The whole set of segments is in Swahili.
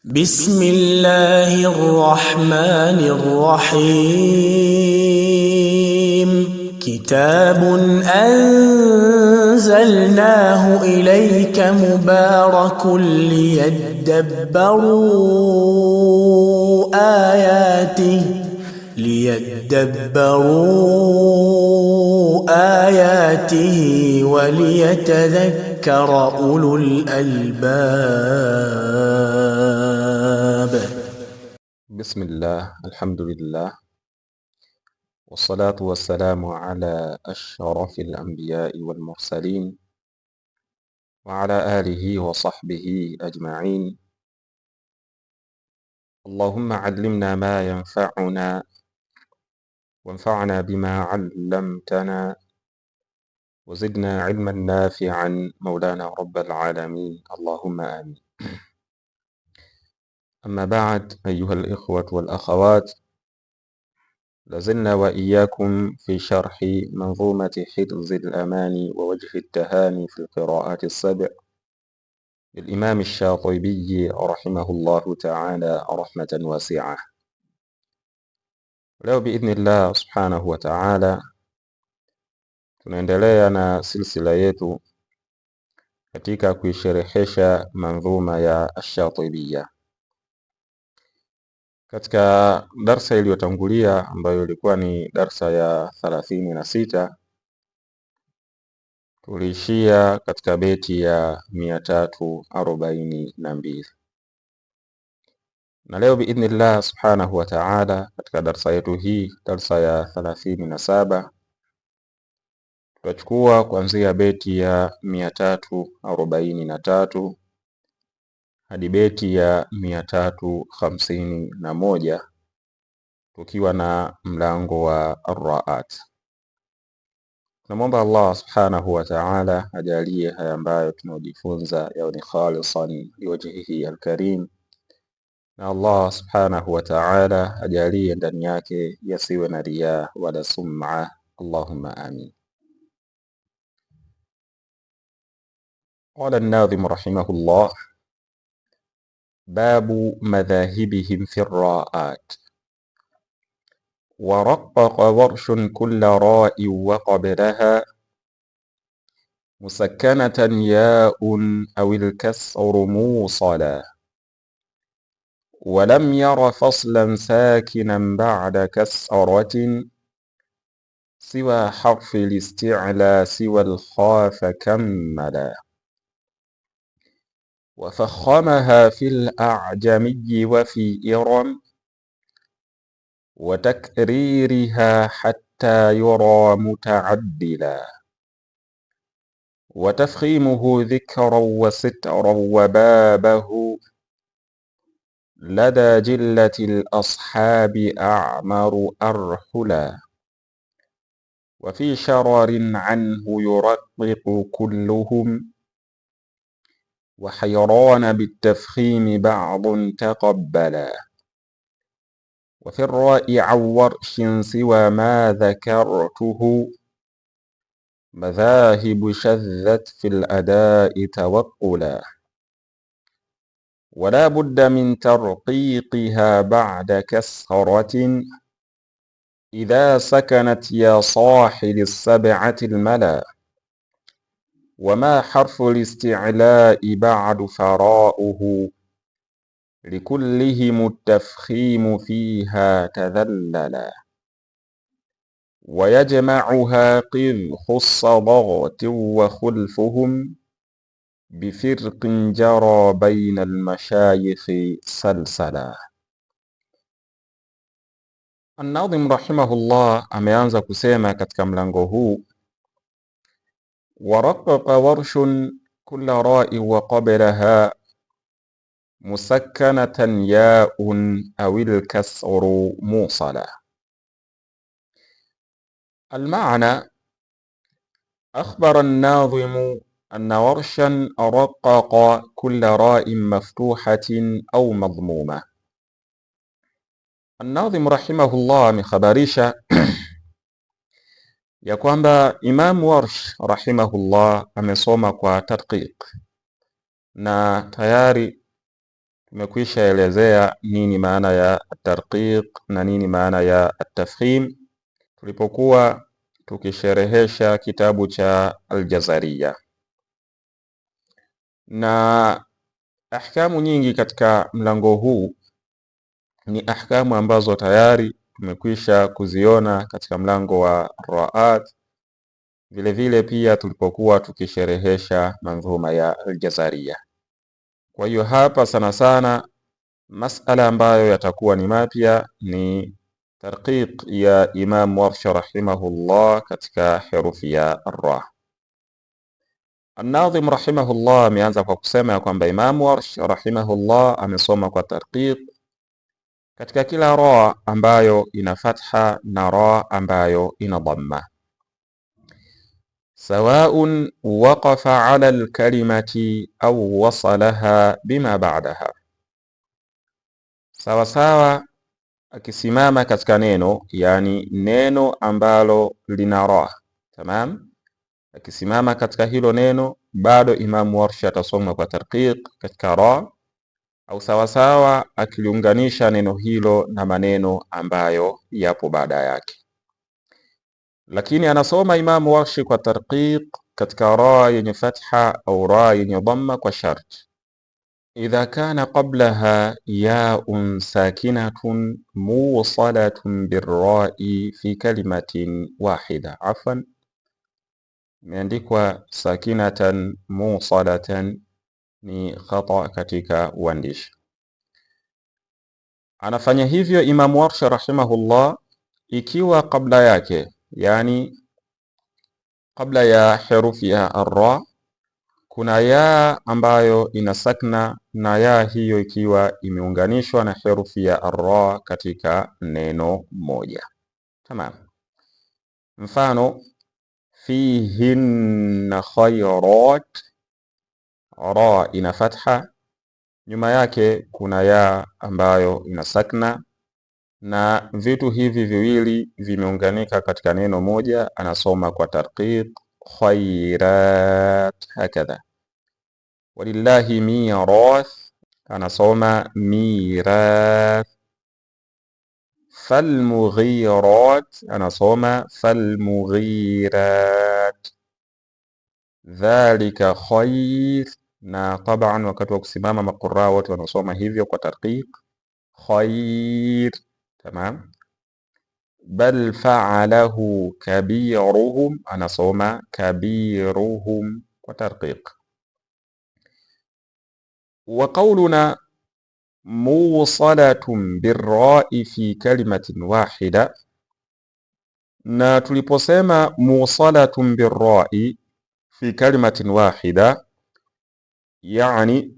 بسم الله الرحمن الرحيم كتاب أنزلناه إليك مبارك ليدبروا آياته وليتذكر أولو الألباب. بسم الله، الحمد لله، والصلاة والسلام على أشرف الأنبياء والمرسلين وعلى آله وصحبه أجمعين. اللهم علمنا ما ينفعنا وانفعنا بما علمتنا وزدنا علما نافعا مولانا رب العالمين، اللهم آمين. أما بعد، أيها الإخوة والأخوات، لازلنا وإياكم في شرح منظومة حفظ الأماني ووجه التهاني في القراءات السبع للإمام الشاطبي رحمه الله تعالى رحمة واسعة. Leo biidhnillah subhanahu wa ta'ala tunaendelea na silsila yetu katika kuisherehesha manzuma ya Ash-Shatibiyya. Katika darsa iliyotangulia ambayo ilikuwa ni darsa ya 36 tuliishia katika beti ya 342, na leo biidhnillah subhanahu wa ta'ala katika darsa yetu hii, darsa ya 37, tutachukua kuanzia beti ya 343 hadi beti ya 351 tukiwa na mlango wa arraat. Tunamwomba Allah subhanahu wa ta'ala ajalie haya ambayo tunaojifunza yawe ni khalisan liwajhihi alkarim, na Allah subhanahu wa ta'ala ajalie ndani yake yasiwe na riya wala sum'a. Allahumma amin. Qala an-nadhim rahimahullah, babu madhahibihim fi ar-ra'at ورقق ورش كل راء وقبلها مسكنة ياء أو الكسر موصلا ولم ير فصلا ساكنا بعد كسرة سوى حرف الاستعلى سوى الخاف كملا وفخمها في الأعجمي وفي إرم وتكريرها حتى يرى متعدلا وتفخيمه ذكرا وسترا وبابه لدى جلة الأصحاب أعمر أرحلا وفي شرر عنه يرقق كلهم وحيران بالتفخيم بعض تقبلا وفي الراء عن ورش سوى ما ذكرته مذاهب شذت في الأداء توقلا ولا بد من ترقيقها بعد كسرة إذا سكنت يا صاحب السبعة الملا وما حرف الاستعلاء بعد فراؤه لكلهم التفخيم فيها تذللا ويجمعها قذ خص ضغط وخلفهم بفرق جرى بين المشايخ سلسلا. An-Nadhim rahimahullah ameanza kusema katika mlango huu, waraqaqa warshun kulla ra'i wa qablaha musakkanatan ya'un awil kasru musala. المعنى: أخبر الناظم أن ورشا رقق كل راء مفتوحة أو مضمومة. الناظم rahimahullah amekhabarisha ya kwamba Imam Warsh rahimahullah amesoma kwa tadqiq na tayari tumekwisha elezea nini maana ya tarqiq na nini maana ya tafkhim tulipokuwa tukisherehesha kitabu cha Al-Jazariya, na ahkamu nyingi katika mlango huu ni ahkamu ambazo tayari tumekwisha kuziona katika mlango wa raat, vile vile pia tulipokuwa tukisherehesha manzuma ya Al-Jazariya. Kwa hiyo hapa sana sana masala ambayo yatakuwa ni mapya ni tarqiq ya Imam Warsh rahimahullah katika herufi ya ra. An-Nadhim rahimahullah ameanza kwa kusema ya kwamba Imam Warsh rahimahullah amesoma kwa tarqiq katika kila ra ambayo ina fatha na ra ambayo ina dhamma, sawaun waqafa ala alkalimati au wasalaha bima ba'daha, sawa sawa akisimama katika neno, yani neno ambalo lina ra. Tamam, akisimama katika hilo neno bado Imam Warsh atasoma kwa tarqiq katika ra, au sawasawa akiliunganisha neno hilo na maneno ambayo yapo baada yake. Lakini anasoma Imam Warsh kwa tarqiq katika ra yenye fatha au ra yenye dhamma kwa sharti idha kana qablaha yaun sakinatun musalatun birra'i fi kalimatin wahida. Afwan, imeandikwa sakinatan musalatan, ni khata katika uandishi. Anafanya hivyo Imam Warsh rahimahullah ikiwa kabla yake, yani kabla ya herufi ya ar-ra kuna ya ambayo ina sakna, na ya hiyo ikiwa imeunganishwa na herufi ya ar-ra katika neno moja. Tamam. Mfano, fihinna khayrat, ra ina fatha, nyuma yake kuna ya ambayo ina sakna, na vitu hivi viwili vimeunganika katika neno moja. Anasoma kwa tarqiq khayrat hakadha. Walillahi mirath, anasoma mirath. Falmughirat, anasoma falmughirat. Dhalika khayr, na taban wakati wa kusimama maquraa wote wanasoma hivyo kwa tarqiq khayr. Tamam. Bal fa'alahu kabiruhum, anasoma kabiruhum kwa tarqiq. Wa qawluna musalatun birra'i fi kalimatin wahida, na tuliposema musalatun birra'i fi kalimatin wahida, yani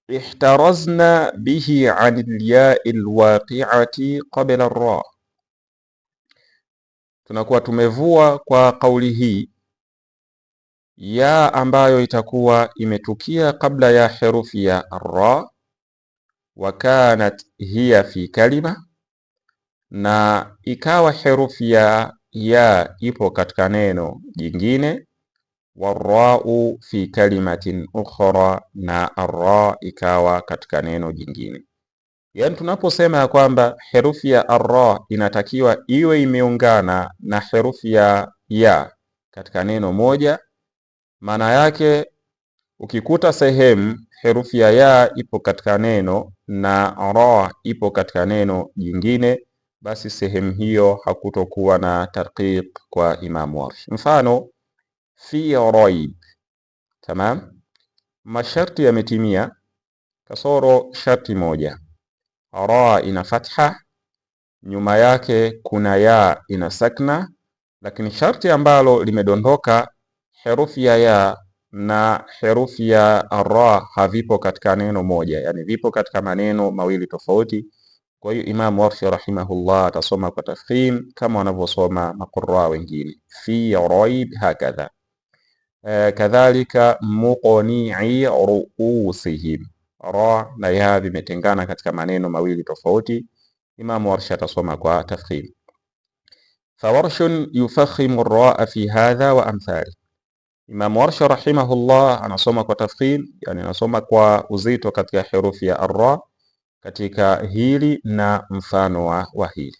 ihtarazna bihi an al-ya'i al-waqi'ati qabla ar-ra, tunakuwa tumevua kwa kauli hii ya ambayo itakuwa imetukia kabla ya herufi ya ar-ra, wa kanat hiya fi kalima, na ikawa herufi ya ipo katika neno jingine, warra'u fi kalimatin ukhra, na ar-ra ikawa katika neno jingine. Yani tunaposema ya kwamba herufi ya ar-ra inatakiwa iwe imeungana na herufi ya katika neno moja, maana yake ukikuta sehemu herufi ya ipo katika neno na ra ipo katika neno jingine, basi sehemu hiyo hakutokuwa na tarqiq kwa Imam Warsh. Mfano, fi raib. Tamam, masharti yametimia kasoro sharti moja. Ra ina fatha, nyuma yake kuna ya ina sakna, lakini sharti ambalo limedondoka herufi ya na herufi ya ra havipo katika neno moja, yani vipo katika maneno mawili tofauti. Kwa hiyo Imam Warsh rahimahullah atasoma kwa tafkhim kama wanavyosoma maquraa wengine, fi raib hakadha. Kadhalika muqni'i ru'usihim, ra na ya vimetengana katika maneno mawili tofauti. Imam Warsh atasoma kwa tafkhim. Fawarshun yufakhimu ar-ra'a fi hadha wa amthali, Imam Warsh rahimahullah anasoma kwa tafkhim, yani anasoma kwa uzito katika herufi ya arra katika hili na mfano wa hili.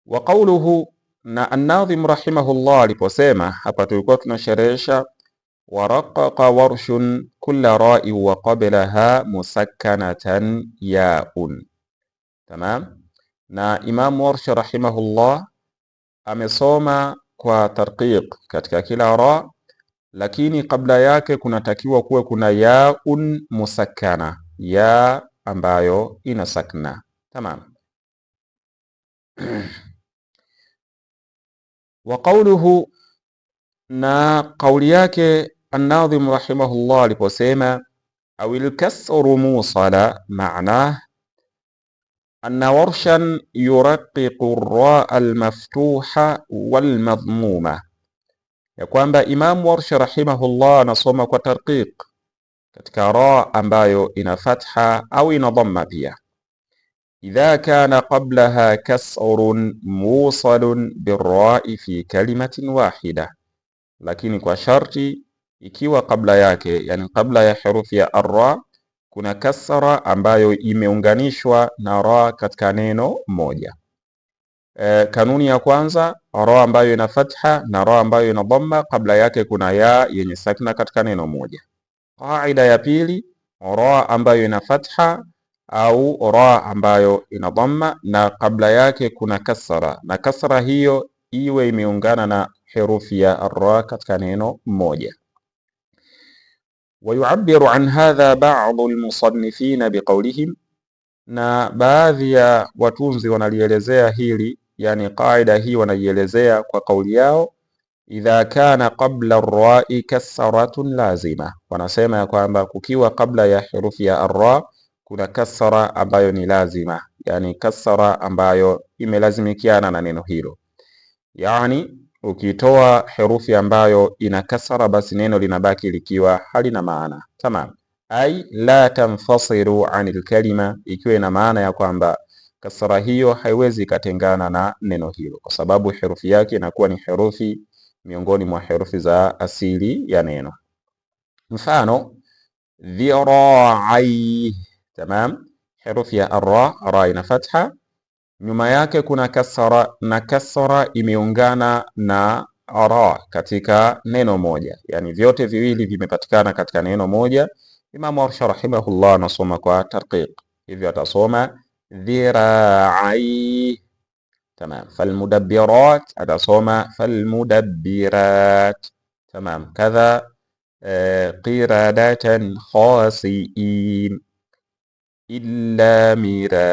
Wa qawluhu, na an-Nadhim rahimahullah aliposema hapa, tulikuwa tunasherehesha waraqaqa warshun kulla ra'i wa qablaha musakkanatan yaun. Tamam. Na Imam Warsh rahimahullah amesoma kwa tarqiq katika kila ra, lakini kabla yake kunatakiwa kuwe kuna yaun musakkana, ya ambayo ina sakna. Tamam. Wa qawluhu, na kauli yake an-Nadhim rahimahullah aliposema awil kasru musala, maana anna warshan yuraqiqu ar-ra al-maftuha wal madhmuma, ya kwamba Imam Warsh rahimahullah anasoma kwa tarqiq katika ra ambayo ina fatha au ina dhamma pia. Idha kana qablaha kasrun musalun birra'i fi kalimatin wahida, lakini kwa sharti ikiwa kabla yake, yani kabla ya herufi ya arra kuna kasra ambayo imeunganishwa na ra katika neno moja. Kanuni ya kwanza, ra ambayo ina fatha na ra ambayo ina dhamma, kabla yake kuna ya yenye sakna katika neno moja. Qaida ya pili, ra ambayo ina fatha au ra ambayo ina dhamma na kabla yake kuna kasra, na kasra hiyo iwe imeungana na herufi ya arra katika neno moja. Wayuabbiru an hadha ba'dhu almusannifina biqawlihim, na baadhi ya watunzi wanalielezea hili, yani qaida hii wanaielezea kwa kauli yao, idha kana qabla ar-ra'i kasratun lazima, wanasema ya kwamba kukiwa kabla ya herufi ya arra kuna kasra ambayo ni lazima, yani kasra ambayo imelazimikiana na neno hilo. Yani ukitoa herufi ambayo ina kasra, basi neno linabaki likiwa halina maana. Tamam. Ai la tanfasiru anil kalima, ikiwa ina maana ya kwamba kasra hiyo haiwezi ikatengana na neno hilo, kwa sababu herufi yake inakuwa ni herufi miongoni mwa herufi za asili ya neno. Mfano dhira'i. Tamam. Herufi ya arra, ra ina fatha, nyuma yake kuna kasra, na kasra imeungana na ra katika neno moja, yani vyote viwili vimepatikana katika neno moja. Imam Warsh rahimahullah anasoma kwa tarqiq, hivyo atasoma dhira'i. Tamam. Falmudabbirat atasoma falmudabbirat. Tamam. Kadha qiradatan khasi'in illa mira'an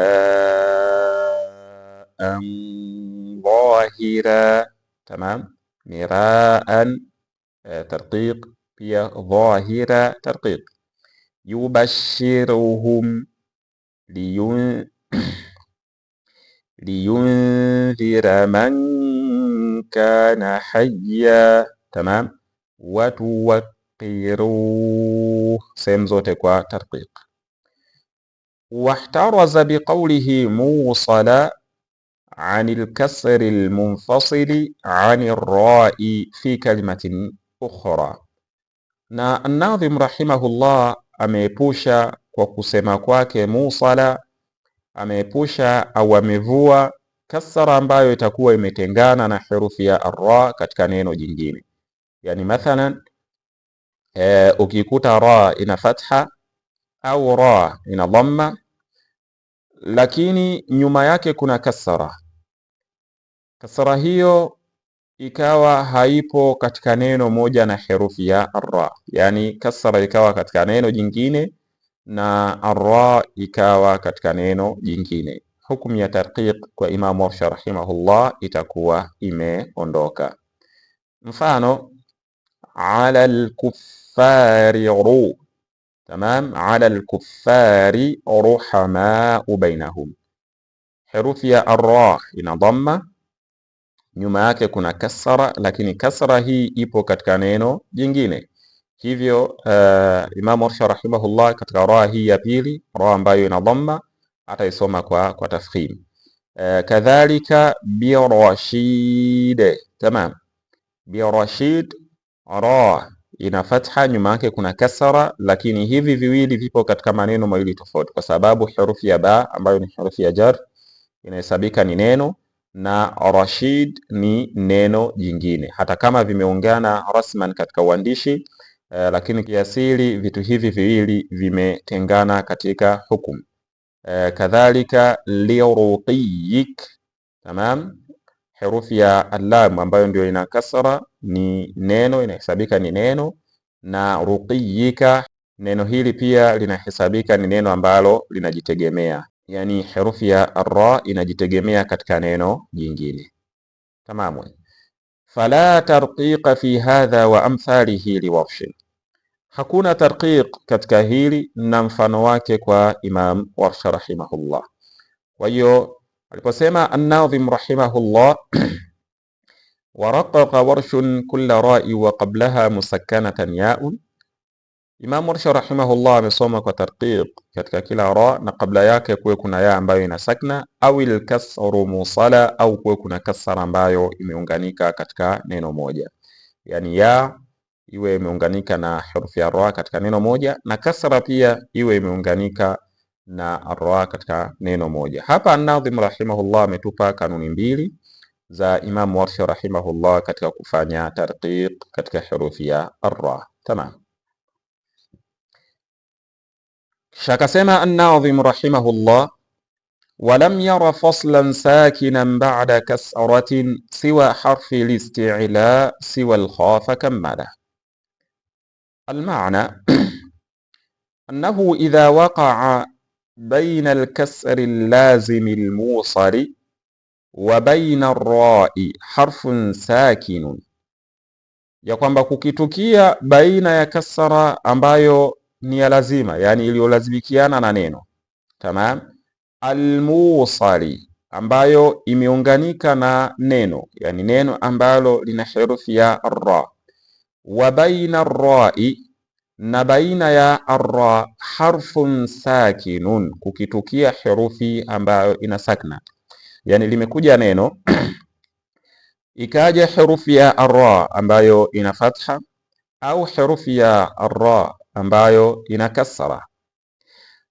dhahira. Tamam. Mira'an tarqiq, pia dhahira tarqiq. Yubashiruhum liyundhira man kana hayya. Tamam. Watuwaqiruh, sehemu zote kwa tarqiq. Wahtaraza biqawlihi musala anil kasri almunfasili anir ra'i fi kalimatin ukhra, na an-Nadhim rahimahullah ameepusha kwa kusema kwake musala, ameepusha au amevua kasra ambayo itakuwa imetengana na herufi ya arra katika neno jingine. Yani mathalan ukikuta ra ina fatha au ra ina dhamma, lakini nyuma yake kuna kasra, kasra hiyo ikawa haipo katika neno moja na herufi ya arra, yani kasra ikawa katika neno jingine na arra ikawa katika neno jingine, hukumu ya tarqiq kwa Imam Warsh rahimahullah itakuwa imeondoka. Mfano ala al-kuffari ru. Tamam. Ala al-kuffari ruhamau bainahum, herufi ya arra ina dhamma, nyuma yake kuna kasra, lakini kasra hii ipo katika neno jingine. Hivyo Imam Warsh rahimahullah katika ra hii ya pili, ra ambayo ina dhamma, ataisoma kwa tafkhim. Kadhalika birashid. Tamam. Birashid Ra ina fatha, nyuma yake kuna kasra, lakini hivi viwili vipo katika maneno mawili tofauti, kwa sababu herufi ya ba ambayo ni herufi ya jar inahesabika ni neno na Rashid ni neno jingine, hata kama vimeungana rasman katika uandishi lakini kiasili vitu hivi viwili vimetengana katika hukum. Kadhalika liruqiyik, tamam. Herufi ya allam ambayo ndio ina kasra ni neno, inahesabika ni neno, na ruqiyika, neno hili pia linahesabika ni neno ambalo linajitegemea, yani herufi ya ra inajitegemea katika neno jingine. Tamam. Fala tarqiqa fi hadha wa amthalihi liwarsh, hakuna tarqiq katika hili na mfano wake kwa Imam Warsh rahimahullah. Kwa hiyo aliposema an-Nadhim rahimahullah waraqaqa warshun kulla ra'i wa qablaha musakkanatan ya'un, Imam Warsh rahimahullah amesoma kwa tarqiq katika kila ra na kabla yake kuwe kuna ya ambayo ina sakna, au al-kasru musala, au kuwe kuna kasra ambayo imeunganika katika neno moja, yani ya iwe imeunganika na herufi ya ra katika neno moja na kasra pia iwe imeunganika na ra katika neno moja. Hapa an-Nadhim rahimahullah ametupa kanuni mbili za Imam Warsh rahimahullah katika kufanya tarqiq katika herufi ya ra. Tamam. Shakasema an-Nadhim rahimahullah walam yara faslan sakinan ba'da kasratin siwa harfi al-isti'la siwa al-kha kammala. المعنى أنه إذا وقع بين الكسر اللازم الموصل وبين الراء حرف ساكن, ya kwamba kukitukia baina ya kasra ambayo ni ya lazima, yani iliyolazimikiana na neno, tamam, almusali ambayo imeunganika na neno, yani neno ambalo lina herufi ya ra, wa baina ar-ra'i, na baina ya ar-ra harfun sakinun, kukitukia herufi ambayo ina sakna, yani limekuja neno ikaja herufi ya ar-ra ambayo ina fatha au herufi ya ar-ra ambayo ina kasra,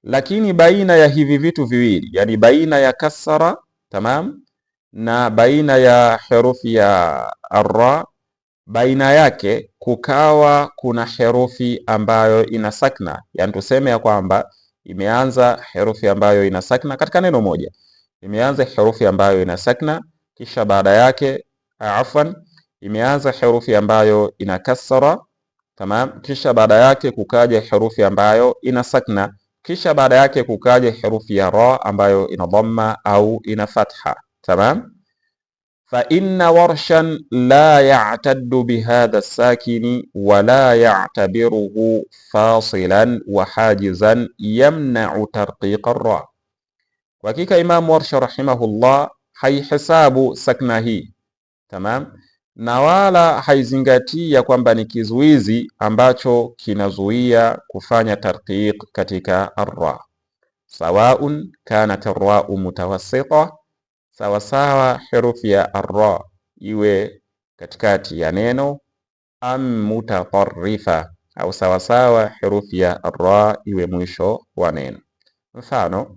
lakini baina ya hivi vitu viwili, yani baina ya kasra, tamam, na baina ya herufi ya ar-ra, baina yake kukawa kuna herufi ambayo ina sakna, yani tuseme ya kwamba imeanza herufi ambayo ina sakna katika neno moja, imeanza herufi ambayo ina sakna, kisha baada yake imeanza herufi ambayo ina kasra, tamam, kisha baada yake kukaja herufi ambayo ina sakna, kisha baada yake kukaja herufi ya ra ambayo ina dhamma au ina fatha, tamam. Fa inna warshan la ya'taddu bihadha as-sakini wa la ya'tabiruhu fasilan wa hajizan yamna'u tarqiq ar-ra. Kwa hakika Imam Warsh rahimahullah haihesabu sakna hii, tamam, na wala haizingatii ya kwamba ni kizuizi ambacho kinazuia kufanya tarqiq katika ar-ra, sawaun kanat ar-ra'u mutawassita, sawasawa herufi ya ar-ra iwe katikati ya neno, am mutatarrifa, au sawasawa herufi ya ar-ra iwe mwisho wa neno. Mfano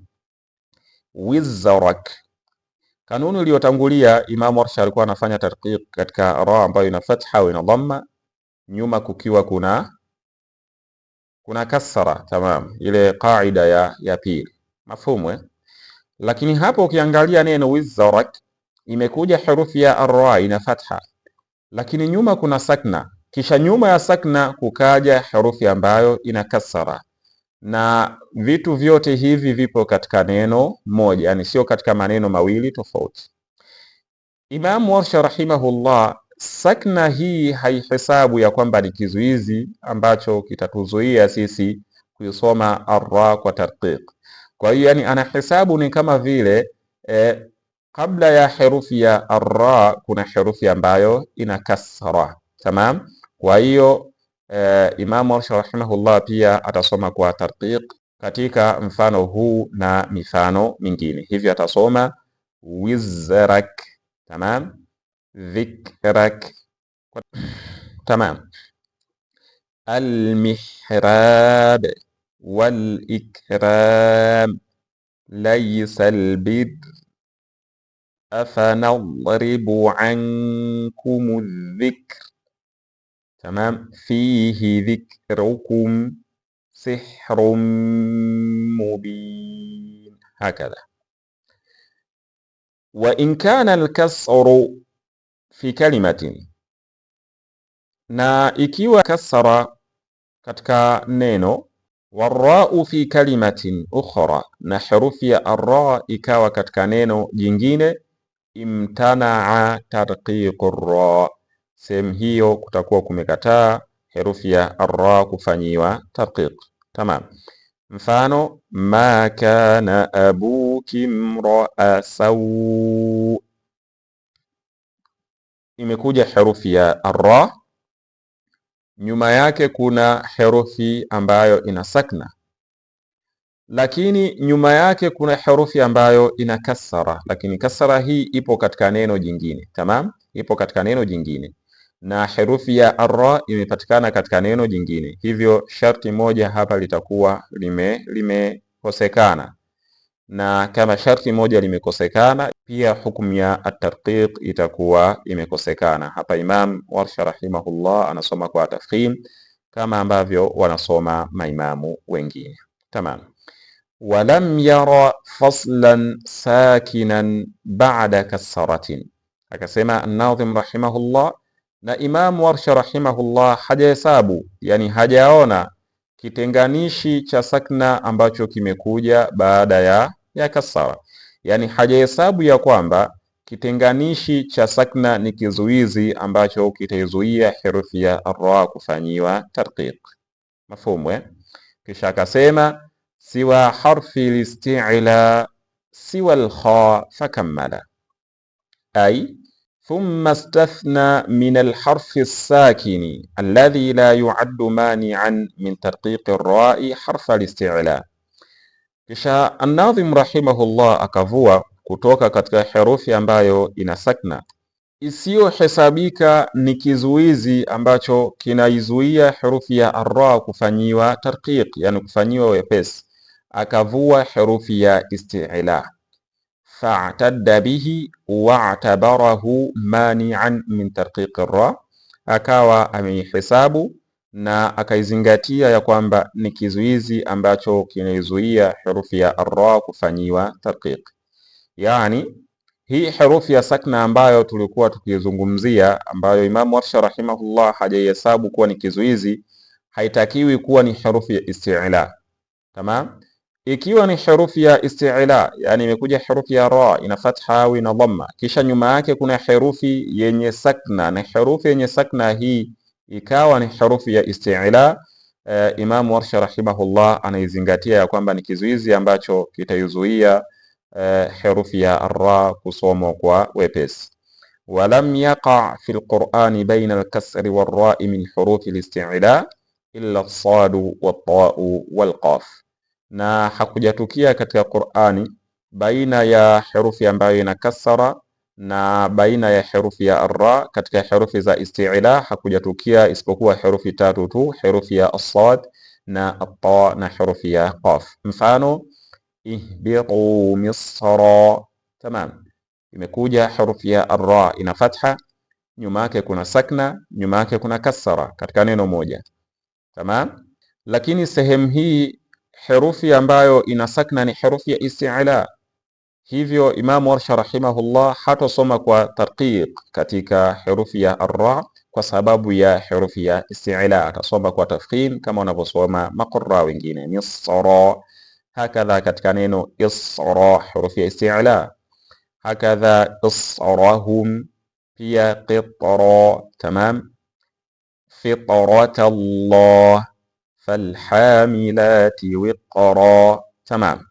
wizrak, kanuni iliyotangulia Imam Warsh alikuwa anafanya tarqiq katika ra ambayo ina fatha au ina dhamma, nyuma kukiwa kuna kasra, tamam, ile qaida ya pili, mafhumu. Lakini hapo ukiangalia neno wizrak imekuja herufi ya ar-ra ina fatha, lakini nyuma kuna sakna, kisha nyuma ya sakna kukaja herufi ambayo ina kasra, na vitu vyote hivi vipo katika neno moja, yani sio katika maneno mawili tofauti. Imam Warsh rahimahullah, sakna hii haihesabu ya kwamba ni kizuizi ambacho kitatuzuia sisi kuisoma ar-ra kwa tarqiq. Kwa hiyo yani anahesabu ni kama vile kabla ya herufi ya ar-ra kuna herufi ambayo ina kasra, tamam. Kwa hiyo Imam Warsh rahimahullah pia atasoma kwa tarqiq katika mfano huu na mifano mingine, hivyo atasoma wizrak, tamam, dhikrak, tamam. المحراب والإكرام ليس البر أفنضرب عنكم الذكر. تمام. فيه ذكركم سحر مبين. هكذا. وإن كان الكسر في كلمة، na ikiwa kasara katika neno, warau fi kalimatin ukhra, na herufi ya arra ikawa katika neno jingine, imtanaa tarqiqu ra, sehemu hiyo kutakuwa kumekataa herufi ya arra kufanyiwa tarqiq. Tamam. Mfano, ma kana abuki mraa sawu, imekuja herufi ya arra, nyuma yake kuna herufi ambayo ina sakna, lakini nyuma yake kuna herufi ambayo ina kasara, lakini kasara hii ipo katika neno jingine. Tamam, ipo katika neno jingine, na herufi ya arra imepatikana katika neno jingine, hivyo sharti moja hapa litakuwa limekosekana, na kama sharti moja limekosekana, pia hukumu ya at-tarqiq itakuwa imekosekana. Hapa Imam Warsha rahimahullah anasoma kwa tafkhim kama ambavyo wanasoma maimamu wengine. Tamam. Walam yara faslan sakinan ba'da kasratin, akasema an-Nadhim rahimahullah, na Imam Warsha rahimahullah hajahesabu, yani hajaona kitenganishi cha sakna ambacho kimekuja baada ya kasara, yani hajahesabu ya kwamba kitenganishi cha sakna ni kizuizi ambacho kitaizuia herufi ya arra kufanyiwa tarqiq. Mafhumu? Kisha akasema siwa harfi listi'la siwa al-kha fakammala, ay thumma istathna min al-harfi as-sakini alladhi la yu'addu mani'an min tarqiq ar-ra'i harfa al-isti'la. Kisha an-Nadhim rahimahullah akavua kutoka katika herufi ambayo ina sakna isiyohesabika ni kizuizi ambacho kinaizuia herufi ya arra kufanyiwa tarqiq, yani kufanyiwa wepesi, akavua herufi ya isti'la, fa'tadda bihi wa'tabarahu mani'an min tarqiq ar-ra, akawa ameihesabu na akaizingatia ya kwamba ni kizuizi ambacho kinaizuia herufi ya arra kufanyiwa tarqiq. Yani hii herufi ya sakna ambayo tulikuwa tukizungumzia, ambayo Imam Warsha rahimahullah hajaihesabu kuwa ni kizuizi, haitakiwi kuwa ni herufi ya isti'la. Tamam. Ikiwa ni herufi ya isti'la, yani imekuja herufi ya ra ina fatha au ina dhamma, kisha nyuma yake kuna herufi yenye sakna, na herufi yenye sakna hii ikawa ni herufi ya isti'la, Imam Warsha rahimahullah anaizingatia ya kwamba ni kizuizi ambacho kitaizuia herufi ya arra kusomwa kwa wepesi. Walam yaqa fi alqur'ani baina alkasri warra'i min hurufi alisti'la illa as-sadu wat-ta'u wal-qaf, na hakujatukia katika Qur'ani baina ya herufi ambayo ina kasra na baina ya herufi ya arra. Katika herufi za isti'la hakujatukia isipokuwa herufi tatu tu, herufi ya as-sad na at-ta na herufi ya qaf. Mfano, ihbitu misra. Tamam, imekuja herufi ya arra ina fatha, nyuma yake kuna sakna, nyuma yake kuna kasra katika neno moja. Tamam, lakini sehemu hii herufi ambayo ina sakna ni herufi ya isti'la, hivyo Imam Warsha rahimahullah hatosoma kwa tarqiq katika herufi ya arra kwa sababu ya herufi ya isti'la, atasoma kwa tafkhim kama wanavyosoma maqurra wengine. Misra, hakadha katika neno isra herufi ya isti'la, hakadha israhum, pia qitra. Tamam. Fitratallah falhamilati wiqra. Tamam.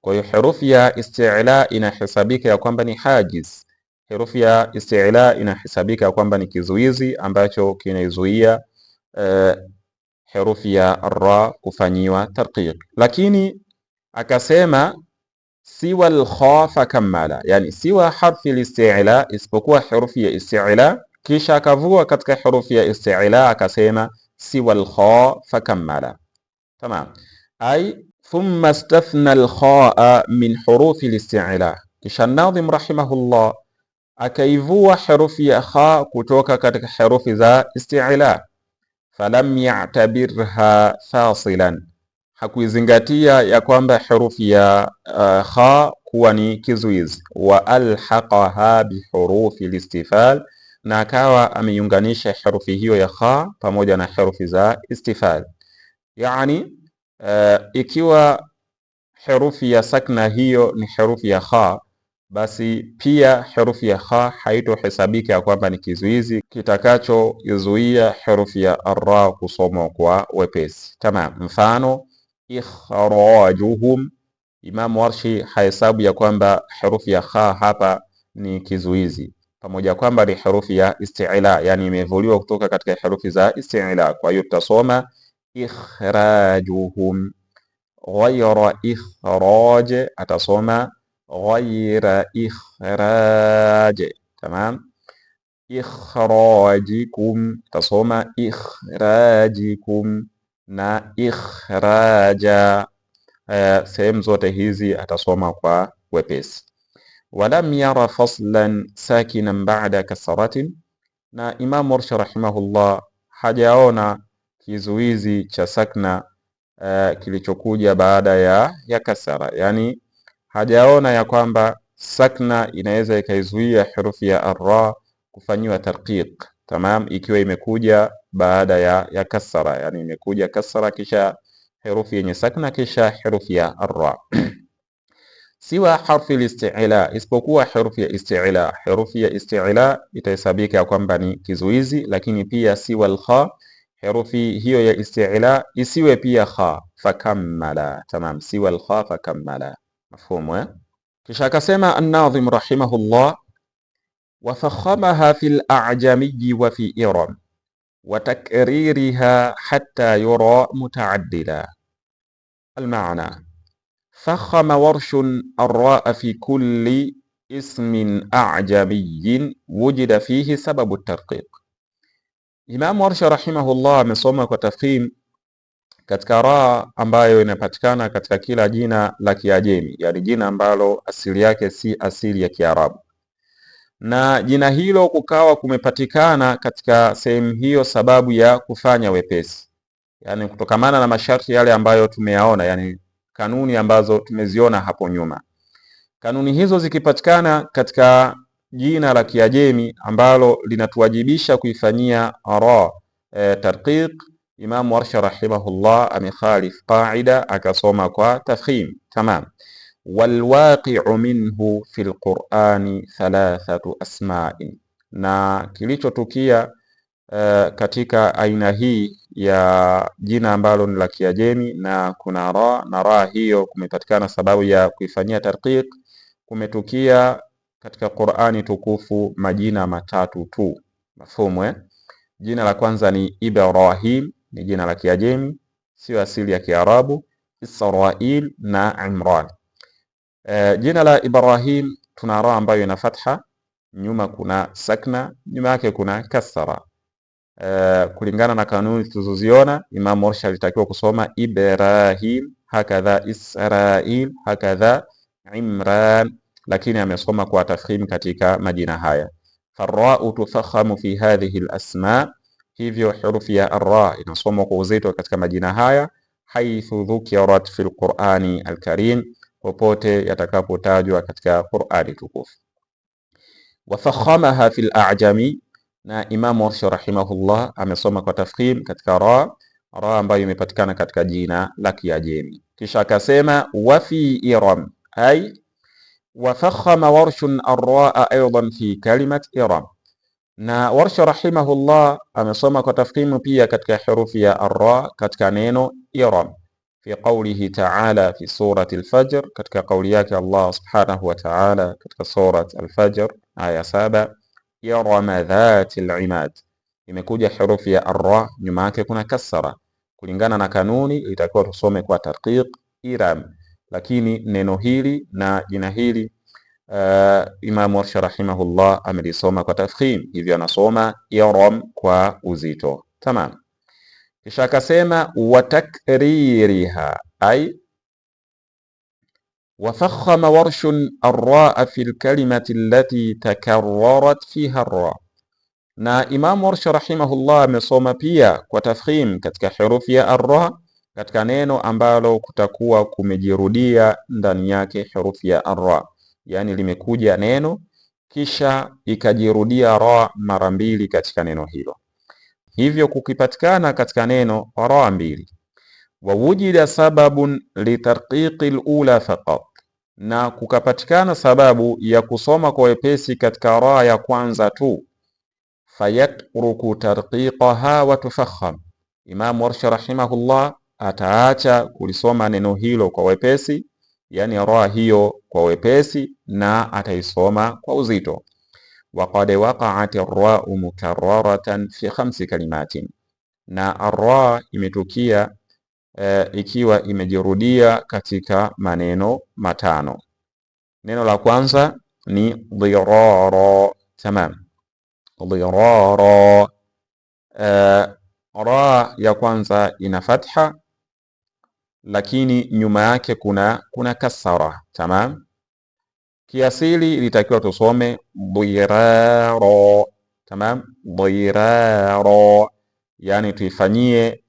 Kwa hiyo herufi ya isti'la inahesabika ya kwamba ni hajiz, herufi ya isti'la inahesabika ya kwamba ni kizuizi ambacho kinaizuia herufi ya ra kufanyiwa tarqiq. Lakini akasema siwa al-kha fakammala, yani siwa harfi al-isti'la, isipokuwa herufi ya isti'la, kisha akavua katika herufi ya isti'la akasema siwa al-kha fakammala. Tamam. Ay thumma istathna al-khaa min hurufi al-isti'la, kisha Nadhim rahimahullah akaivua herufi ya kha kutoka katika herufi za isti'la. Falam ya'tabirha fasilan, hakuizingatia ya kwamba herufi ya kha kuwa ni kizuizi. Wa alhaqaha bihurufi listifal, na akawa ameiunganisha herufi hiyo ya kha pamoja na herufi za istifal. Yani ikiwa herufi ya sakna hiyo ni herufi ya kha, basi pia herufi ya kha haitohesabika ya kwamba ni kizuizi kitakachoizuia herufi ya arra kusomwa kwa wepesi. Tamam. Mfano ikhrajuhum, Imam Warshi hahesabu ya kwamba herufi ya kha hapa ni kizuizi, pamoja kwamba ni herufi ya isti'la, yani imevuliwa kutoka katika herufi za isti'la. Kwa hiyo tutasoma ikhrajuhum, ghayra ikhraj atasoma ghayra ikhraj. Tamam. Ikhrajikum atasoma ikhrajikum na ikhraja. Sehemu zote hizi atasoma kwa wepesi. Walam yara faslan sakinan ba'da kasratin, na Imam Murshi rahimahullah hajaona kizuizi cha sakna kilichokuja baada ya kasara, yani hajaona ya kwamba sakna inaweza ikaizuia herufi ya arra kufanyiwa tarqiq. Tamam, ikiwa imekuja baada ya kasara, yani imekuja kasara kisha herufi yenye sakna kisha herufi ya arra. Siwa harfi al-isti'la, isipokuwa herufi ya isti'la. Herufi ya isti'la itahesabika ya kwamba ni kizuizi, lakini pia siwa al-kha, herufi hiyo ya isti'la isiwe pia kha, fakammala. Tamam, siwa al-kha fakammala. Mafhumu? Kisha akasema an-Nadhim rahimahullah, wa fakhamaha fil a'jami wa fi iram wa takririha hatta yura mutaaddila. Al-ma'na fakhama warshun arraa fi kulli ismin a'jamiyyin wujida fihi sababu tarqiq. Imam Warsh rahimahullah amesoma kwa tafkhim katika raa ambayo inapatikana katika kila jina la Kiajemi, yani jina ambalo asili yake si asili ya Kiarabu, na jina hilo kukawa kumepatikana katika sehemu hiyo sababu ya kufanya wepesi, yani kutokamana na masharti yale ambayo tumeyaona, yani kanuni ambazo tumeziona hapo nyuma. Kanuni hizo zikipatikana katika jina la Kiajemi ambalo linatuwajibisha kuifanyia ra tarqiq, Imam Warsh rahimahullah amekhalif qaida akasoma kwa tafkhim. Tamam. Walwaqi'u minhu fil Qur'ani thalathatu asma'in, na kilichotukia katika aina hii ya jina ambalo ni la Kiajemi na kuna ra, na ra hiyo kumepatikana sababu ya kuifanyia tarqiq, kumetukia katika Qur'ani tukufu majina matatu tu. Mafhumu? Jina la kwanza ni Ibrahim, ni jina la Kiajemi, sio asili ya Kiarabu. Israil na Imran. Jina la Ibrahim tuna ra ambayo ina fatha, nyuma kuna sakna, nyuma yake kuna kasra. Kulingana na kanuni tulizoziona, Imam Warsh alitakiwa kusoma Ibrahim, hakadha Israil, hakadha Imran, lakini amesoma kwa tafkhim katika majina haya. Farra'u tufakhamu fi hadhihi al-asma, hivyo herufi ya arra inasomwa kwa uzito katika majina haya, haithu dhukirat fi al-Qur'ani al-Karim, popote yatakapotajwa katika Qur'ani tukufu. Wa fakhamaha fi al-a'jami, na Imam Warsh rahimahullah amesoma kwa tafkhim katika ra ambayo imepatikana katika jina la Kiajemi. Kisha akasema wa fi iram, ay wa fakhama Warshun arraa aidan fi kalimat iram, na Warsh rahimahullah amesoma kwa tafkhim pia katika herufi ya arra katika neno iram, fi qawlihi ta'ala fi surati al-Fajr, katika kauli yake Allah subhanahu wa ta'ala katika surat al-Fajr aya 7, irama dhati al-imad, imekuja herufi ya arra nyuma yake kuna kasra. Kulingana na kanuni itakuwa tusome kwa tarqiq iram, lakini neno hili na jina hili Imam Warsh rahimahullah amelisoma kwa tafkhim, hivyo anasoma iram kwa uzito. Tamam. Kisha akasema wa takririha ay wafakhama warshun arraa fi lkalimati allati takarrarat fiha arra. Na Imam Warsh rahimahullah amesoma pia kwa tafkhim katika herufi ya arra katika neno ambalo kutakuwa kumejirudia ndani yake herufi ya arra, yani limekuja neno kisha ikajirudia ra mara mbili katika neno hilo, hivyo kukipatikana katika neno ra mbili. Wa wujida sababun litarqiqi alula faqat, na kukapatikana sababu ya kusoma kwa wepesi katika ra ya kwanza tu, fayatruku tarqiqaha wa tufakham. Imam Warsh rahimahullah ataacha kulisoma neno hilo kwa wepesi, yani ra hiyo kwa wepesi, na ataisoma kwa uzito. Waqad waqa'at ar-ra'u mukarraratan fi 5 kalimatin, na ar-ra imetukia ikiwa imejirudia katika maneno matano. Neno la kwanza ni dhirara, tamam, dhirara. Ra ya kwanza ina fatha lakini nyuma yake kuna kasara, tamam. Kiasili ilitakiwa tusome dhirara, tamam, dhirara, yani tuifanyie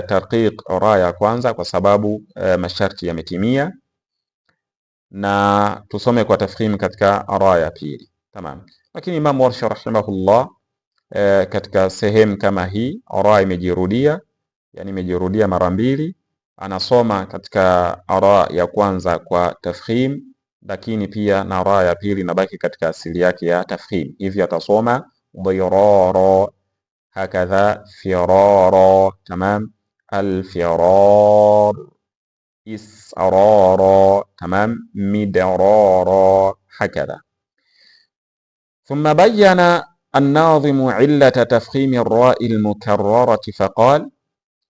tarqiq ra ya kwanza kwa sababu masharti yametimia, na tusome kwa tafkhim katika ra ya pili, tamam. Lakini Imam Warsh rahimahullah katika sehemu kama hii ra imejirudia, yani imejirudia mara mbili, anasoma katika ra ya kwanza kwa tafkhim, lakini pia na ra ya pili nabaki katika asili yake ya tafkhim, hivyo atasoma dhirara, hakadha firara, tamam, alfirar, israra, tamam, midrara, hakadha. Thumma bayyana an-nadhimu illata tafkhimi ar-ra'i al-mukarrarati faqal,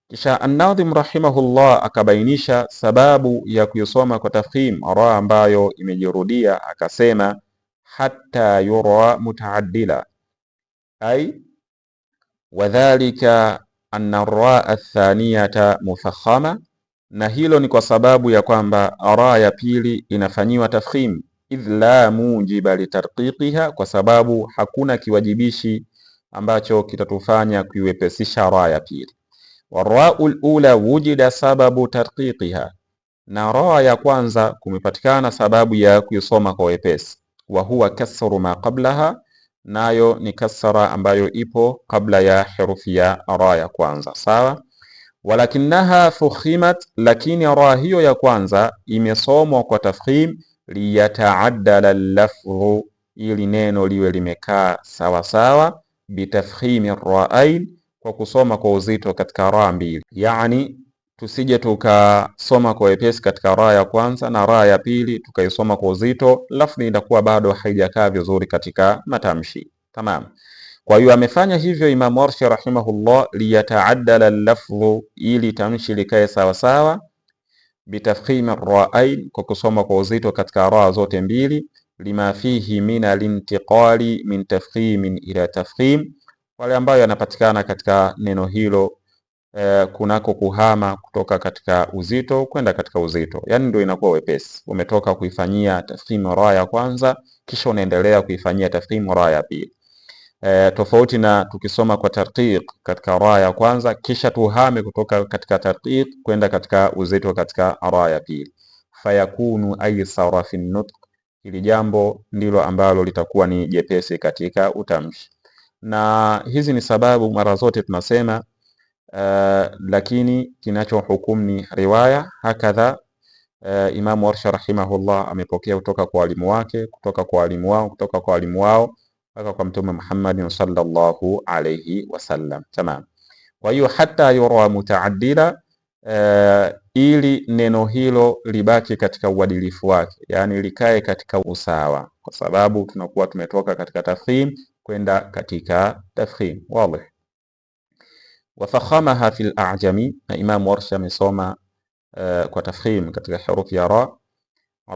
kisha an-nadhim rahimahullah akabainisha sababu ya kuyosoma kwa tafkhim ra ambayo imejirudia, akasema hatta yura mutaaddila, ay wadhalika anna ar-ra'a ath-thaniyata mufakhama, na hilo ni kwa sababu ya kwamba ra ya pili inafanyiwa tafkhim, idh la mujiba litarqiqiha, kwa sababu hakuna kiwajibishi ambacho kitatufanya kuiwepesisha ra ya pili. Warau alula wujida sababu tarqiqiha, na ra ya kwanza kumepatikana sababu ya kuisoma kwa wepesi, wa huwa kasru ma qablaha, nayo ni kasra ambayo ipo kabla ya herufi ya ra ya kwanza, sawa. Walakinaha fukhimat, lakini ra hiyo ya kwanza imesomwa kwa tafkhim, liyataaddala al-lafdhu, ili neno liwe limekaa sawa sawa, bitafkhimi ar-ra'ain, kwa kusoma kwa uzito katika ra mbili, yani tusije tukasoma kwa wepesi katika ra ya kwanza na ra ya pili tukaisoma kwa uzito, lafdhi inakuwa bado haijakaa vizuri katika matamshi, tamam. Kwa hiyo amefanya hivyo Imam Warsh rahimahullah, liyataaddala al-lafdhu, ili tamshi likae sawa sawa, bitafkhimi ar-ra'ain, kwa kusoma kwa uzito katika ra zote mbili, lima fihi min al-intiqali min tafkhimin ila tafkhim, wale ambayo yanapatikana katika neno hilo kunako kuhama kutoka katika uzito kwenda katika uzito, yani ndio inakuwa wepesi. Umetoka kuifanyia tafkhim ra ya kwanza kisha unaendelea kuifanyia tafkhim ra ya pili, tofauti na tukisoma kwa tarqiq katika ra ya kwanza kisha tuhame kutoka katika tarqiq kwenda katika uzito katika ra ya pili, fayakunu aysara fi nutq. Hili jambo ndilo ambalo litakuwa ni jepesi katika utamshi, na hizi ni sababu mara zote tunasema lakini kinachohukumu ni riwaya. Hakadha Imam Warsh rahimahullah amepokea kutoka kwa walimu wake, kutoka kwa walimu wao, kutoka kwa walimu wao mpaka kwa Mtume Muhammad sallallahu alayhi wasallam, tamam. Kwa hiyo hata yura mutaaddila, ili neno hilo libaki katika uadilifu wake, yani likae katika usawa, kwa sababu tunakuwa tumetoka katika tafkhim kwenda katika tafkhim, wazi. Wafakhamaha fil a'jami, na Imam Warsh amesoma kwa tafkhim katika herufi ya ra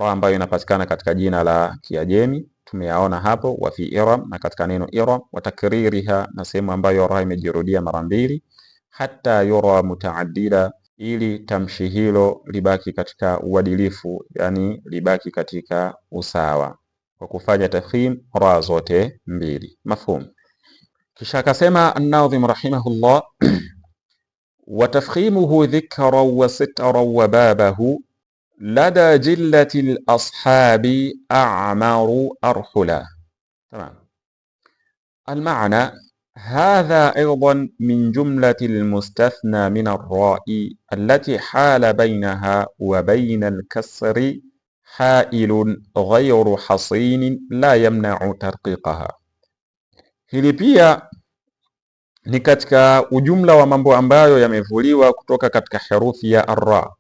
ambayo inapatikana katika jina la Kiajemi, tumeyaona hapo. Wa fi Iram, na katika neno Iram. Wa takririha, na sehemu ambayo ra imejirudia mara mbili. hatta yura mutaaddida, ili tamshi hilo libaki katika uadilifu, yani libaki katika usawa, kwa kufanya tafkhim ra zote mbili. Mafhum. Kisha akasema an-Nadhim rahimahullah wa tafkhimuhu dhikran wa sitran wa babahu lada jillati al-ashabi a'maru arhula. Tamam. Al-ma'na هذا أيضا من جملة المستثنى من الراء التي حال بينها وبين الكسر حائل غير حصين لا يمنع ترقيقها. Hili pia ni katika ujumla wa mambo ambayo yamevuliwa kutoka katika herufi ya arra,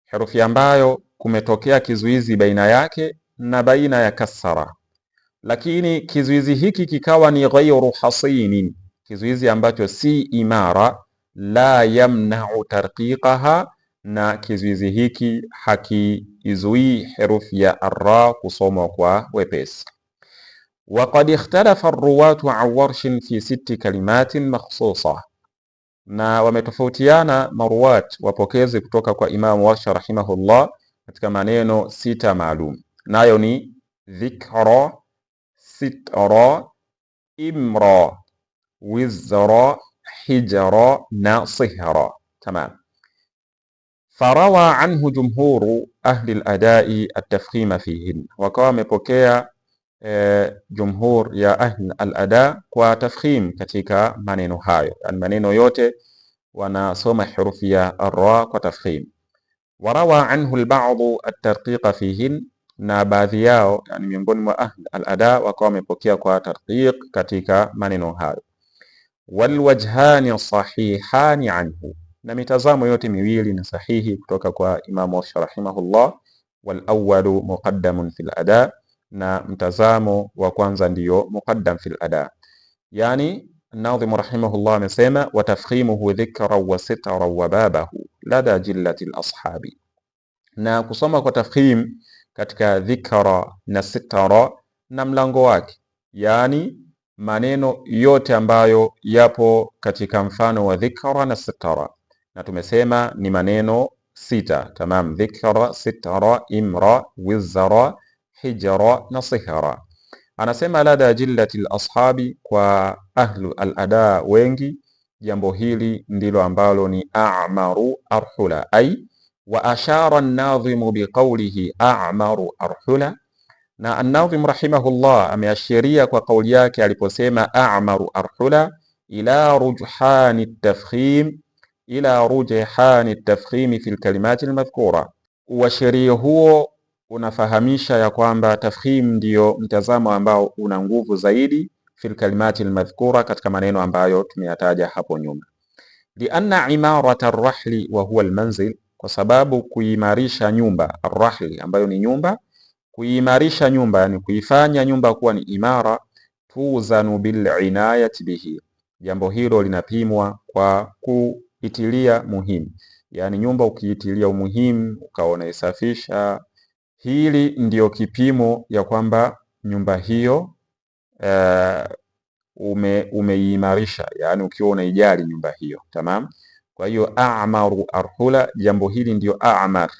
herufi ambayo kumetokea kizuizi baina yake na baina ya kasara, lakini kizuizi hiki kikawa ni ghairu hasinin, kizuizi ambacho si imara, la yamna'u tarqiqaha, na kizuizi hiki hakiizui herufi ya arra kusomwa kwa wepesi. Waqad ikhtalafa arruwatu an warshin fi 6 kalimatin makhsusa, na wametofautiana maruwat wapokezi kutoka kwa Imam Warsh rahimahullah katika maneno 6 maalum, nayo ni dhikra, sitra, imra, wizra, hijra na sihra. Tamam. Farawa anhu jumhuru ahli al-adai at-tafkhima fihin, wakawa wamepokea jumhur ya ahli al-ada kwa tafkhim katika maneno hayo, yani maneno yote wanasoma herufi ya arra kwa tafkhim. Warawa anhu al-ba'd at-tarqiqa fihin, na baadhi yao yani miongoni mwa ahli al-ada wakawa wamepokea kwa tarqiq katika maneno hayo. Walwajhani sahihani anhu, na mitazamo yote miwili ni sahihi kutoka kwa Imam Warsh rahimahullah. Wal awwalu muqaddamun fil ada, na mtazamo wa kwanza ndiyo muqaddam fil ada. Yani Nadhim rahimahullah amesema wa tafkhimuhu dhikra wa sitra wa babahu lada jillati al-ashabi, na kusoma kwa tafkhim katika dhikra na sitra na mlango wake, yani maneno yote ambayo yapo katika mfano wa dhikra na sitra, na tumesema ni maneno 6. Tamam. Dhikra, sitra, imra, wizra, hijra na sihra. Anasema lada jillati al-ashabi, kwa ahlu al-ada wengi, jambo hili ndilo ambalo ni a'maru arhula, ay wa ashara an-nadhimu biqawlihi a'maru arhula. Na an-Nadhim rahimahullah ameashiria kwa kauli yake aliposema a'maru arhula ila rujhani at-tafkhim, ila rujhani at-tafkhim fi al-kalimat al-madhkura. Uashirio huo unafahamisha ya kwamba tafkhim ndiyo mtazamo ambao una nguvu zaidi fi al-kalimat al-madhkura, katika maneno ambayo tumeyataja hapo nyuma. Lianna imarata ar-rahli wa huwa al-manzil, kwa sababu kuimarisha nyumba, ar-rahli ambayo ni nyumba, kuimarisha nyumba yani kuifanya nyumba kuwa ni imara, tuzanu bil inayati bihi, jambo hilo linapimwa kwa kuitilia muhimu, yani nyumba ukiitilia umuhimu ukaona isafisha, hili ndiyo kipimo ya kwamba nyumba hiyo umeimarisha, yani ukiwa unaijali nyumba hiyo. Tamam. Kwa hiyo a'maru arhula, jambo hili ndiyo a'mar.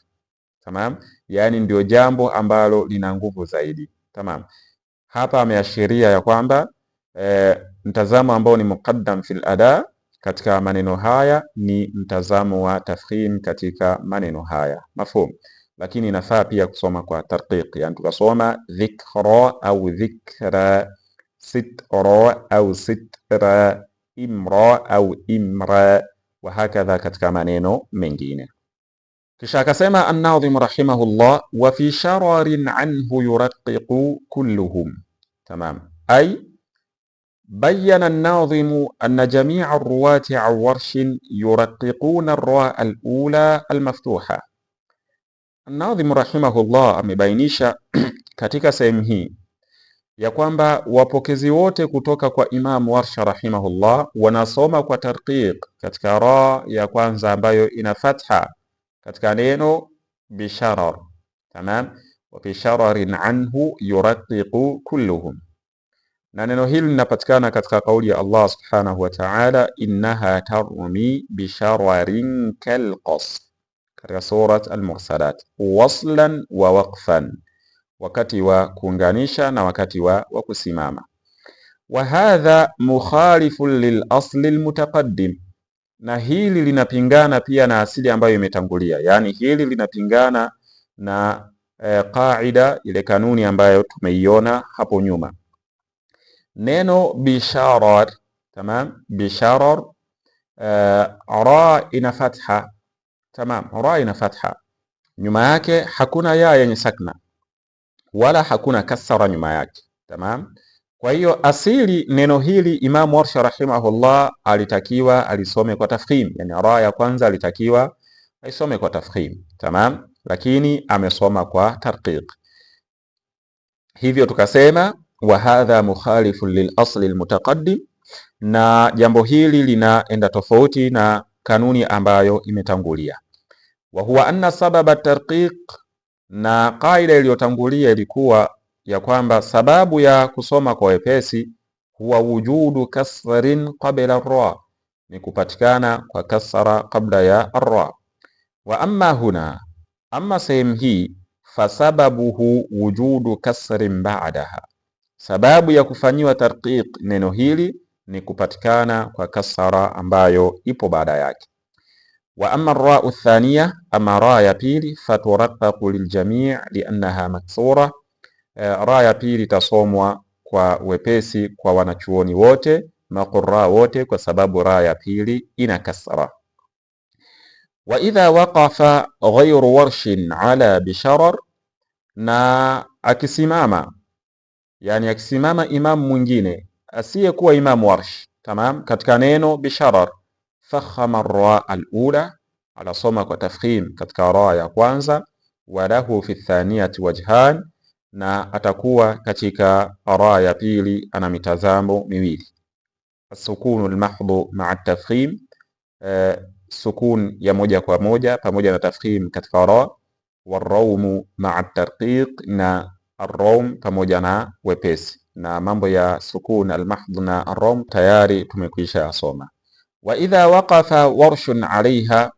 Tamam. Yani ndio jambo ambalo lina nguvu zaidi. Tamam. Hapa ameashiria ya kwamba mtazamo ambao ni muqaddam fil ada katika maneno haya ni mtazamo wa tafkhim katika maneno haya. Mafhum. Lakini inafaa pia kusoma kwa tarqiq, yani tukasoma dhikra au dhikra, sitra au sitra, imra au imra, wa hakadha katika maneno mengine. Kisha akasema an-Nadhim rahimahullah wa fi shararin anhu yuraqiqu kulluhum. Tamam. Ay bayyana an-Nadhim anna jami'a ar-ruwati 'an warshin yuraqiquna ar-ra al-ula al-maftuha. An-Nadhim rahimahullah amebainisha katika sehemu hii ya kwamba wapokezi wote kutoka kwa Imam Warsh rahimahullah wanasoma kwa tarqiq katika ra ya kwanza ambayo ina fatha katika neno bisharar. Tamam. Wa fi shararin anhu yuraqiqu kulluhum. na neno hili linapatikana katika kauli ya Allah subhanahu wa ta'ala, innaha tarmi bishararin kalqas, katika surat Al-Mursalat, waslan wa waqfan, wakati wa kuunganisha na wakati wa kusimama. Wa hadha mukhalifun lil asli almutaqaddim, na hili linapingana pia na asili ambayo imetangulia, yani hili linapingana na qaida, ile kanuni ambayo tumeiona hapo nyuma. Neno bisharar, tamam, bisharar, ra ina fatha, tamam, ra ina fatha, nyuma yake hakuna ya yenye sakna wala hakuna kasra nyuma yake, tamam. Kwa hiyo asili neno hili Imam Warsh rahimahullah alitakiwa alisome kwa tafkhim, yani ra ya kwanza alitakiwa aisome kwa tafkhim, tamam, lakini amesoma kwa tarqiq. Hivyo tukasema wa hadha mukhalifun lil asli almutaqaddim, na jambo hili linaenda tofauti na kanuni ambayo imetangulia. Wa huwa anna sababa tarqiq, na kaida iliyotangulia ilikuwa ya kwamba sababu ya kusoma kwa wepesi huwa wujudu kasrin qabla ra, ni kupatikana kwa kasra kabla ya ra. Wa amma huna, amma sehemu hii, fasababuhu wujudu kasrin ba'daha, sababu ya kufanyiwa tarqiq neno hili ni kupatikana kwa kasra ambayo ipo baada yake. Wa amma ra thaniya, ama ra ya pili, faturaqqaqu liljami' liannaha maksura, ra ya pili tasomwa kwa wepesi kwa wanachuoni wote, maqurra wote, kwa sababu ra ya pili ina kasra. Wa idha waqafa ghayru warshin ala bisharar, na akisimama, yani akisimama imam mwingine asiyekuwa imam Warsh, tamam, katika neno bisharar, fakhama ra alula, alasoma kwa tafkhim katika ra ya kwanza, wa lahu fi thaniyati wajhan, na atakuwa katika ra ya pili ana mitazamo miwili, as-sukunu al-mahdhu ma'a at-tafkhim, sukun ya moja kwa moja pamoja na tafkhim katika ra, war-rawm ma'a at-tarqiq, na ar-rawm pamoja na wepesi, na mambo ya sukun al-mahdhu na ar-rawm tayari tumekwisha yasoma. Wa idha waqafa warshun alaiha,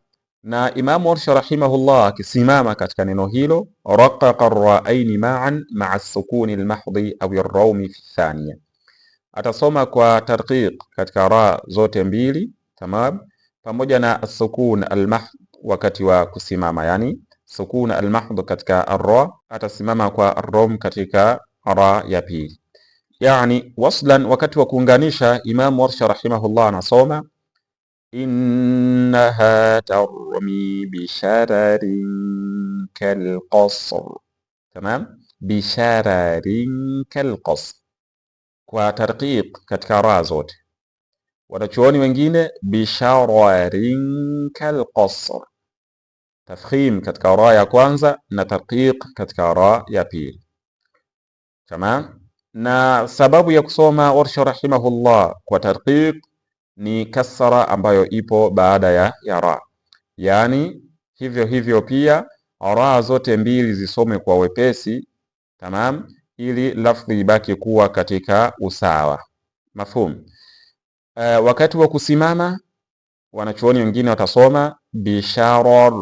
na Imam Warsh rahimahullah akisimama katika neno hilo, raqaqa ar-ra'aini ma'an ma'a as-sukuni al-mahdhi aw ar-rawmi fi thaniya, atasoma kwa tarqiq katika ra zote mbili, tamam, pamoja na as-sukun al-mahdh wakati wa kusimama, yani sukun al-mahdh katika ar-ra, atasimama kwa ar-rawm katika ra ya pili. Yani waslan, wakati wa kuunganisha, Imam Warsh rahimahullah anasoma innaha tarmi bishararin kalqasr, tamam, bishararin kalqasr, kwa tarqiq katika ra zote. Wanachuoni wengine bishararin kalqasr, tafkhim katika ra ya kwanza na tarqiq katika ra ya pili, tamam. Na sababu ya kusoma Warsh rahimahullah kwa tarqiq ni kasra ambayo ipo baada ya ra, yani hivyo hivyo pia ra zote mbili zisome kwa wepesi, tamam, ili lafdhi ibaki kuwa katika usawa, mafhum. Wakati wa kusimama wanachuoni wengine watasoma bisharar,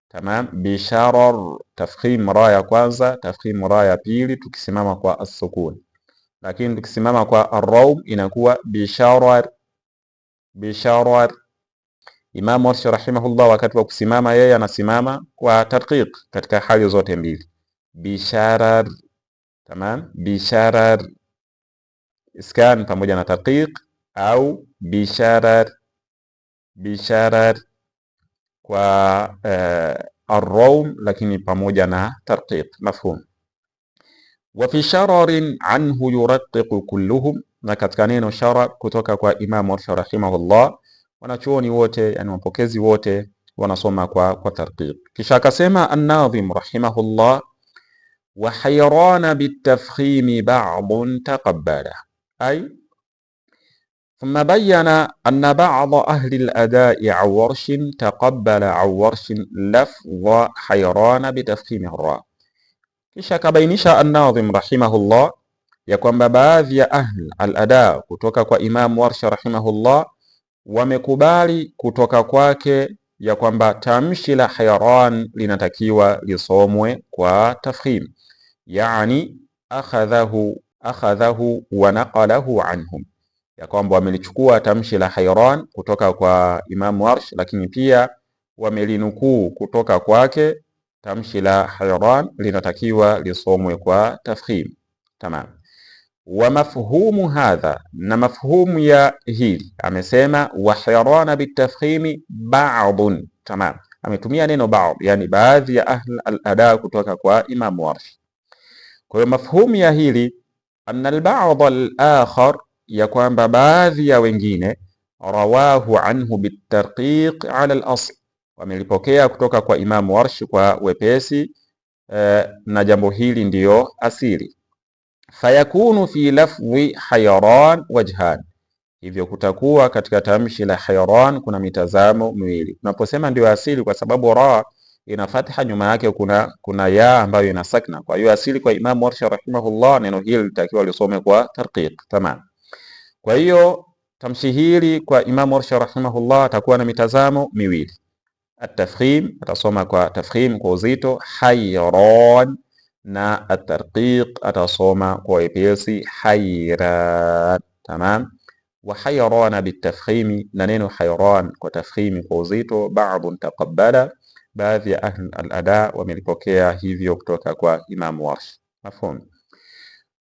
tamam, bisharar, tafkhim ra ya kwanza, tafkhim ra ya pili, tukisimama kwa as-sukun, lakini tukisimama kwa ar-rawm inakuwa bisharar, bisharar. Imam Warsh rahimahullah wakati wa kusimama yeye anasimama kwa tarqiq katika hali zote mbili, bisharar, tamam, bisharar iskan pamoja na tarqiq, au bisharar, bisharar kwa ar-rawm lakini pamoja na tarqiq, mafhum. Wa fi shararin anhu yuraqiqu kulluhum, na katika neno sharar kutoka kwa Imam Warsh rahimahullah wanachuoni wote, yani wapokezi wote wanasoma kwa tarqiq. Kisha akasema an-Nadhim rahimahullah, wa hayrana bitafkhimi ba'dun taqabbala, ay thumma bayyana anna ba'd ahli al-ada'i 'an Warshin taqabbala 'an Warshin lafdha hayrana bitafkhimi ra. Kisha akabainisha an-Nadhim rahimahullah ya kwamba baadhi ya ahli al-ada kutoka kwa Imam Warsh rahimahullah wamekubali kutoka kwake ya kwamba tamshi la hayran linatakiwa lisomwe kwa tafkhim, yani akhadhahu wa naqalahu anhum, ya kwamba wamelichukua tamshi la hayran kutoka kwa Imam Warsh, lakini pia wamelinukuu kutoka kwake tamshi la hayran linatakiwa lisomwe kwa tafkhim. Tamam. Wa mafhumu hadha, na mafhumu ya hili amesema wa hayrana bitafkhimi ba'dun. Tamam, ametumia neno ba'd, yani baadhi ya ahli al-ada kutoka kwa Imam Warsh. Kwa hiyo mafhumu ya hili anna al-ba'd al-akhar, ya kwamba baadhi ya wengine rawahu anhu bitarqiq ala al-asl, wamelipokea kutoka kwa Imam Warsh kwa wepesi, na jambo hili ndiyo asili. Fayakunu fi lafdhi hayran wajhan, hivyo kutakuwa katika tamshi la hayran kuna mitazamo miwili. Tunaposema ndio asili, kwa sababu ra ina fatha, nyuma yake kuna ya ambayo ina sakna. Kwa hiyo asili kwa Imam Warsh rahimahullah, neno hili litakiwa lisome kwa tarqiq. Tamam. Kwa hiyo tamshi hili kwa Imam Warsh rahimahullah atakuwa na mitazamo miwili. At-tafkhim atasoma kwa tafkhim kwa uzito, hayran, na at-tarqiq atasoma kwa wepesi, hayran. Tamam. Wa hayrana bitafkhimi, na neno hayran kwa tafkhimi kwa uzito, ba'dun taqabbala, baadhi ya ahli al-ada wamelipokea hivyo kutoka kwa Imam Warsh. Mafhum.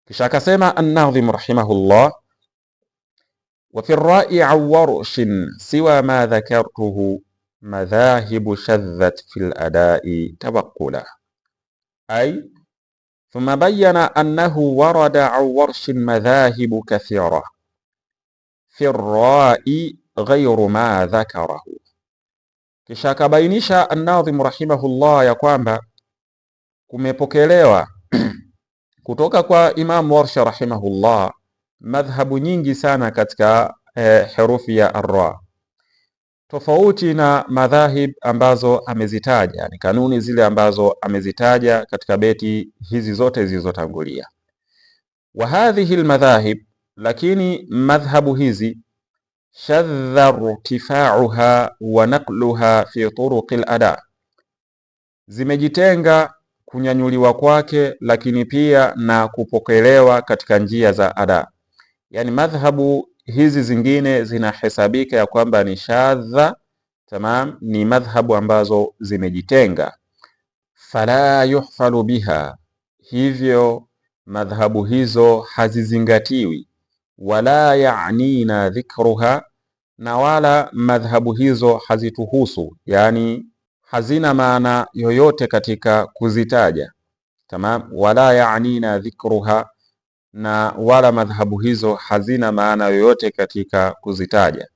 Kisha akasema an-Nadhim rahimahullah, wa fi ar-ra'i 'an Warsh siwa ma dhakartuhu madhahibu shadhat fi al-ada'i tawaqqula, ay thumma bayyana annahu warada 'an Warsh madhahibu kathira fi ar-ra'i ghayru ma dhakarahu. Kisha akabainisha an-Nadhim rahimahullah ya kwamba kumepokelewa kutoka kwa Imam Warsh rahimahullah madhhabu nyingi sana katika herufi ya ar-ra, tofauti na madhahib ambazo amezitaja, yani kanuni zile ambazo amezitaja katika beti hizi zote zilizotangulia. Wa hadhihi al-madhahib, lakini madhhabu hizi shadha irtifa'uha wa naqluha fi turuq al-ada, zimejitenga kunyanyuliwa kwake, lakini pia na kupokelewa katika njia za ada. Yani madhhabu hizi zingine zinahesabika ya kwamba ni shadha. Tamam, ni madhhabu ambazo zimejitenga. Fala yuhfalu biha, hivyo madhhabu hizo hazizingatiwi. Wala ya'nina dhikruha, na wala madhhabu hizo hazituhusu, yani hazina maana yoyote katika kuzitaja. Tamam, wala ya'nina dhikruha, na wala madhhabu hizo hazina maana yoyote katika kuzitaja.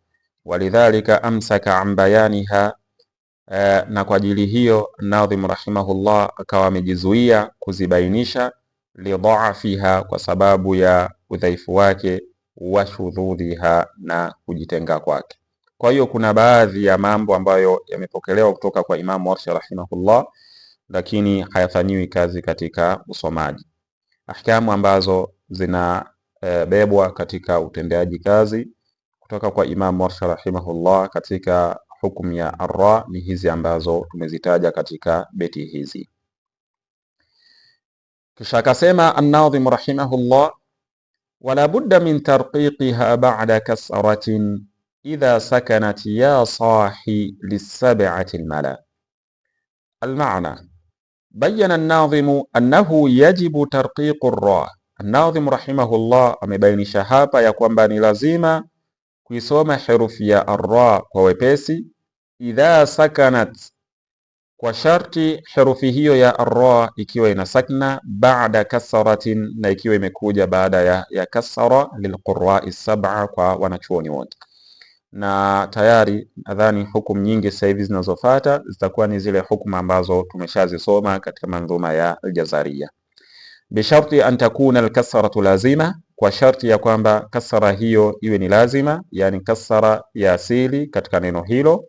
Walidhalika amsaka an bayaniha, na kwa ajili hiyo Nadhim rahimahullah akawa amejizuia kuzibainisha, lidhaafiha, kwa sababu ya udhaifu wake, wa shudhudhiha, na kujitenga kwake. Kwa hiyo kuna baadhi ya mambo ambayo yamepokelewa kutoka kwa Imam Warsh rahimahullah, lakini hayafanyiwi kazi katika usomaji. Ahkamu ambazo zinabebwa katika utendaji kazi kutoka kwa Imam Warsh rahimahullah katika hukumu ya ar-ra ni hizi ambazo tumezitaja katika beti hizi. Kisha akasema an-Nadhim rahimahullah, wala budda min tarqiqiha ba'da kasratin idha sakanat ya sahi lis-sab'ati al-mala. Al-ma'na bayyana an-Nadhim annahu yajibu tarqiqu ar-ra. An-Nadhim rahimahullah amebainisha hapa ya kwamba ni lazima kuisoma herufi ya ar-ra kwa wepesi, idha sakanat, kwa sharti herufi hiyo ya ar-ra ikiwa ina sakna, ba'da kasratin, na ikiwa imekuja baada ya kasra, lilqurra'i sab'a, kwa wanachuoni wote. Na tayari nadhani hukumu nyingi sasa hivi zinazofuata zitakuwa ni zile hukumu ambazo tumeshazisoma katika mandhuma ya al-Jazariya. Bisharti an takuna al-kasratu lazima, kwa sharti ya kwamba kasra hiyo iwe ni lazima, yani kasra ya asili katika neno hilo.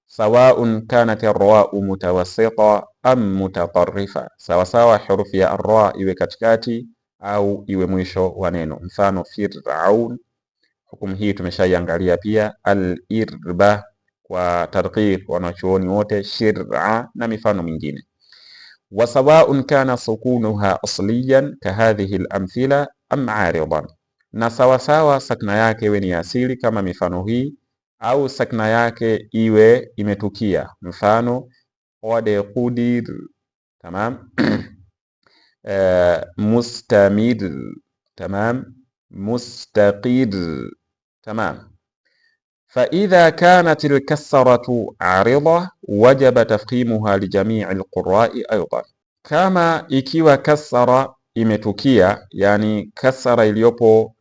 Sawaun kanat ar-ra'u mutawassita am mutatarrifa, sawa sawa herufi ya ar-ra iwe katikati au iwe mwisho wa neno. Mfano Fir'aun, hukumu hii tumeshaiangalia pia. Al-irba kwa tarqiq wanachuoni wote, shir'a na mifano mingine. Wa sawaun kana sukunuha asliyan kahadhihi al-amthila am aridan, na sawasawa sakna yake iwe ni asili kama mifano hii au sakna yake iwe imetukia, mfano qad qudir, tamam. mustamir, tamam. mustaqir, tamam. فإذا كانت الكسرة عارضة وجب تفخيمها لجميع القراء أيضا. Kama ikiwa kasara imetukia, yani kasara iliyopo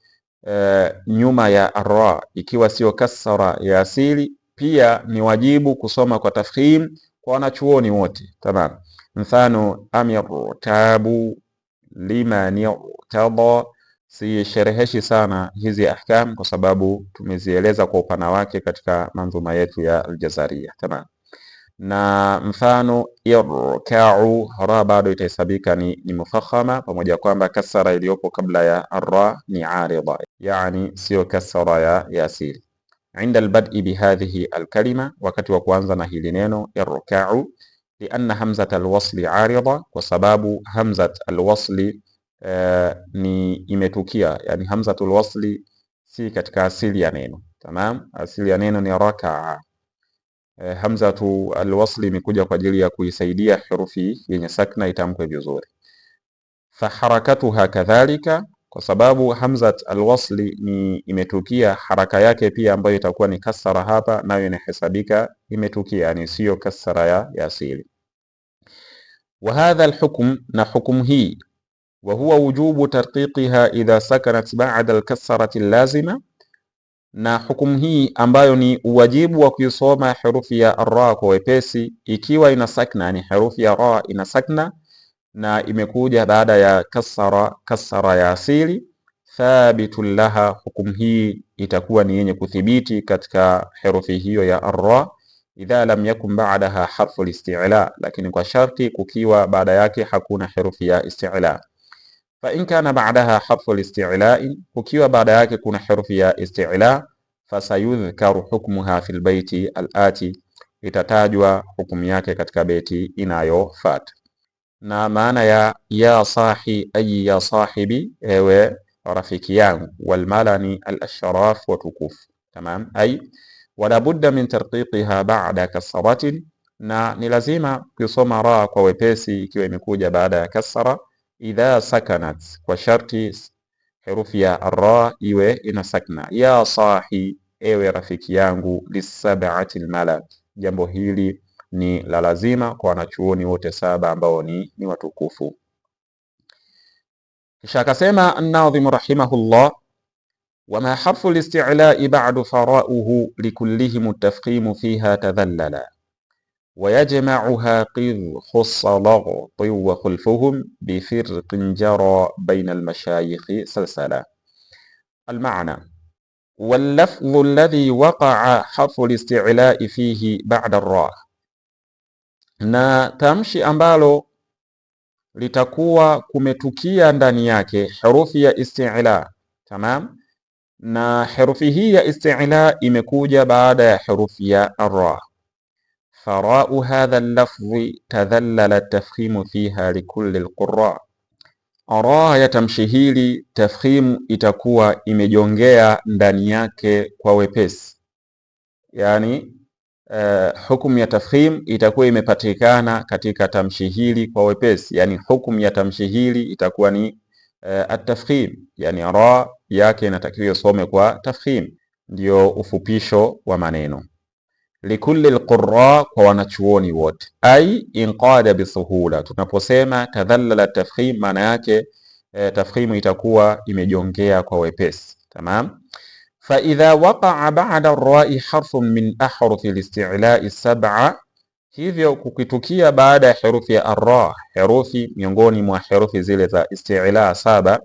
nyuma ya arra ikiwa sio kasara ya asili, pia ni wajibu kusoma kwa tafkhim kwa wanachuoni wote, tamam. Mfano amirtabu, liman irtada. Si shereheshi sana hizi ahkam kwa sababu tumezieleza kwa upana wake katika manzuma yetu ya Aljazaria, tamam. Na mfano irka'u, ra bado itahesabika ni mufakhama, pamoja kwamba kasara iliyopo kabla ya arra ni arida, yani sio kasara ya asili. Inda albad'i bihadhihi alkalima, wakati wa kuanza na hili neno irka'u, lianna hamzat alwasli arida, kwa sababu hamzat alwasli ni imetukia, yani hamzatul wasli si katika asili ya neno, tamam. Asili ya neno ni raka'a. Hamzatu alwasli imekuja kwa ajili ya kuisaidia herufi yenye sakna itamkwe vizuri. Faharakatuha kadhalika, kwa sababu hamzat alwasli ni imetukia, haraka yake pia ambayo itakuwa ni kasara hapa, nayo inahesabika imetukia, yani sio kasara ya asili. Wa hadha alhukm, na hukumu hii, wa huwa wujubu tarqiqiha idha sakanat ba'da alkasrati allazima, na hukumu hii ambayo ni uwajibu wa kuisoma herufi ya ra kwa wepesi ikiwa ina sakna, ni herufi ya ra ina sakna na imekuja baada ya kasara ya asili, thabitun laha, hukumu hii itakuwa ni yenye kuthibiti katika herufi hiyo ya ra, idha lam yakun ba'daha harfu al-isti'la, lakini kwa sharti kukiwa baada yake hakuna herufi ya isti'la. Fa in kana ba'daha harfu al-isti'la, kukiwa baada yake kuna herufi ya isti'la, fasayudhkaru hukmuha fil baiti al-ati, itatajwa hukumu yake katika beti inayofuata. Na maana ya sahi, ay ya sahibi, ewe rafiki yangu, wal malani al-ashraf wa tukuf, tamam. Ay wala budda min tarqiqiha ba'da kasratin, na ni lazima kusoma ra kwa wepesi ikiwa imekuja baada ya kasra, idha sakanat, kwa sharti herufi ya ra iwe ina sakna. Ya sahi, ewe rafiki yangu, lisab'ati almala, jambo hili ni la lazima kwa wanachuoni wote saba ambao ni watukufu. Kisha akasema an-Nadhim rahimahullah, wama harfu al-isti'la'i ba'du fara'uhu likullihim at-tafkhim fiha tadhallala wa yajma'uha qidh khussa laghti wa khulfuhum bi firqin jara bayna al-mashayikh salsala. Al-ma'na wal-lafdhu alladhi waqa'a harfu al-isti'la'i fihi ba'da ar-ra, na tamshi ambalo litakuwa kumetukia ndani yake herufi ya isti'la, tamam, na herufi hii ya isti'la imekuja baada ya herufi ya ra. Fara'u hadha al-lafdhi tadhallala at-tafkhim fiha likulli al-qurra, ra ya tamshi hili tafkhim itakuwa imejongea ndani yake kwa wepesi, yani hukumu ya tafkhim itakuwa imepatikana katika tamshi hili kwa wepesi, yani hukumu ya tamshi hili itakuwa ni at-tafkhim, yani ra yake inatakiwa isome kwa tafkhim, ndio ufupisho wa maneno. Likulli alqurra, kwa wanachuoni wote. Ai inqada bisuhula, tunaposema tadhallala tafkhim, maana yake tafkhim itakuwa imejongea kwa wepesi, tamam. Fa idha waqa'a ba'da ar-ra'i harfun min ahrufi al-isti'la'i sab'a, hivyo kukitukia baada ya herufi ya ar-ra herufi miongoni mwa herufi zile za isti'la saba,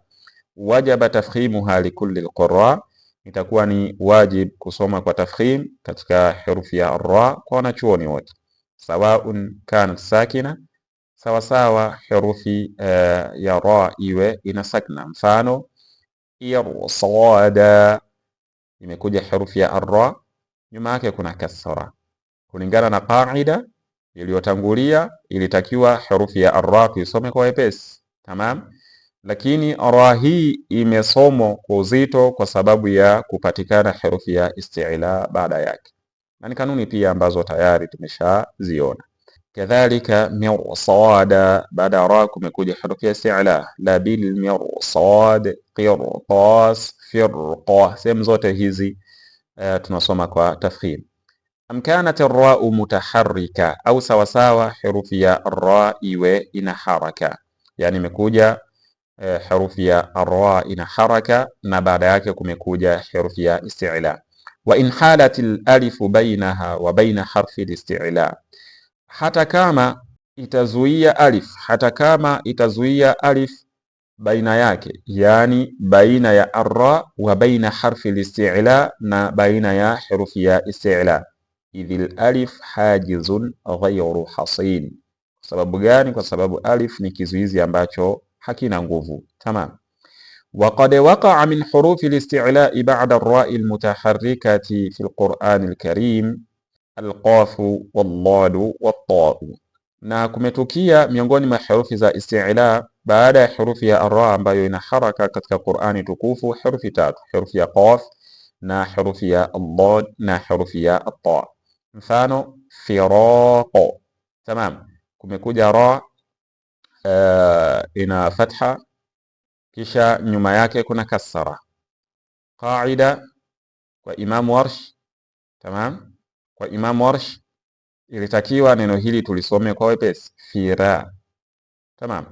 wajaba tafkhimuha likulli al-qurra, itakuwa ni wajib kusoma kwa tafkhim katika herufi ya ar-ra kwa wanachuoni wote, sawaun kanat sakina, sawa sawa herufi ya ra iwe ina sakna. Mfano irsada, imekuja herufi ya ra, nyuma yake kuna kasra. Kulingana na qaida iliyotangulia, ilitakiwa herufi ya ra tuisome kwa wepesi, tamam. Lakini ra hii imesomwa kwa uzito kwa sababu ya kupatikana herufi ya isti'la baada yake, na ni kanuni pia ambazo tayari tumeshaziona. Kadhalika mirsada, baada ya ra kumekuja herufi ya isti'la, la bil mirsad, qirtas, firqa. Sehemu zote hizi tunasoma kwa tafkhim. Am kanat ar-ra'u mutaharrika, au sawasawa herufi ya ra iwe ina haraka, yani imekuja herufi ya ra ina haraka na baada yake kumekuja herufi ya isti'la. Wa in halat al-alif bainaha wa baina harfi al-isti'la, hata kama itazuia alif baina yake, yani baina ya ar-ra wa baina harfi al-isti'la, na baina ya herufi ya isti'la, idhil alif hajizun ghayru hasin. Kwa sababu gani? Kwa sababu alif ni kizuizi ambacho hakina nguvu, tamam. Wa qad waqa'a min hurufi al-isti'la ba'da ar-ra'i al-mutaharrikati fi al-Qur'an al-Karim al-qaf wal-dad wat-ta, na kumetukia miongoni mwa herufi za isti'la baada ya herufi ya ar-ra ambayo ina haraka katika Qur'ani tukufu, herufi tatu: herufi ya qaf na herufi ya ad na herufi ya at-ta. Mfano firaq, tamam, kumekuja ra ina fatha kisha nyuma yake kuna kasra. Qaida kwa Imam Warsh, tamam, kwa Imam Warsh ilitakiwa neno hili tulisome kwa wepesi, fira, tamam.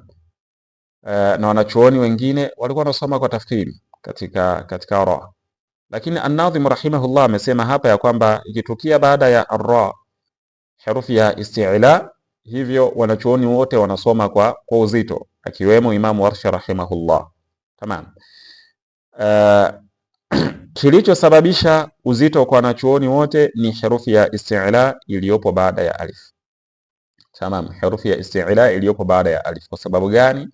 Na wanachuoni wengine walikuwa wanasoma kwa tafkhim katika ra, lakini An-Nadhim rahimahullah amesema hapa ya kwamba ikitukia baada ya ar-ra herufi ya isti'la, hivyo wanachuoni wote wanasoma kwa uzito, akiwemo Imam Warsh rahimahullah, tamam. Kilichosababisha uzito kwa wanachuoni wote ni herufi ya isti'la iliyopo baada ya alif, tamam, herufi ya isti'la iliyopo baada ya alif. Kwa sababu gani?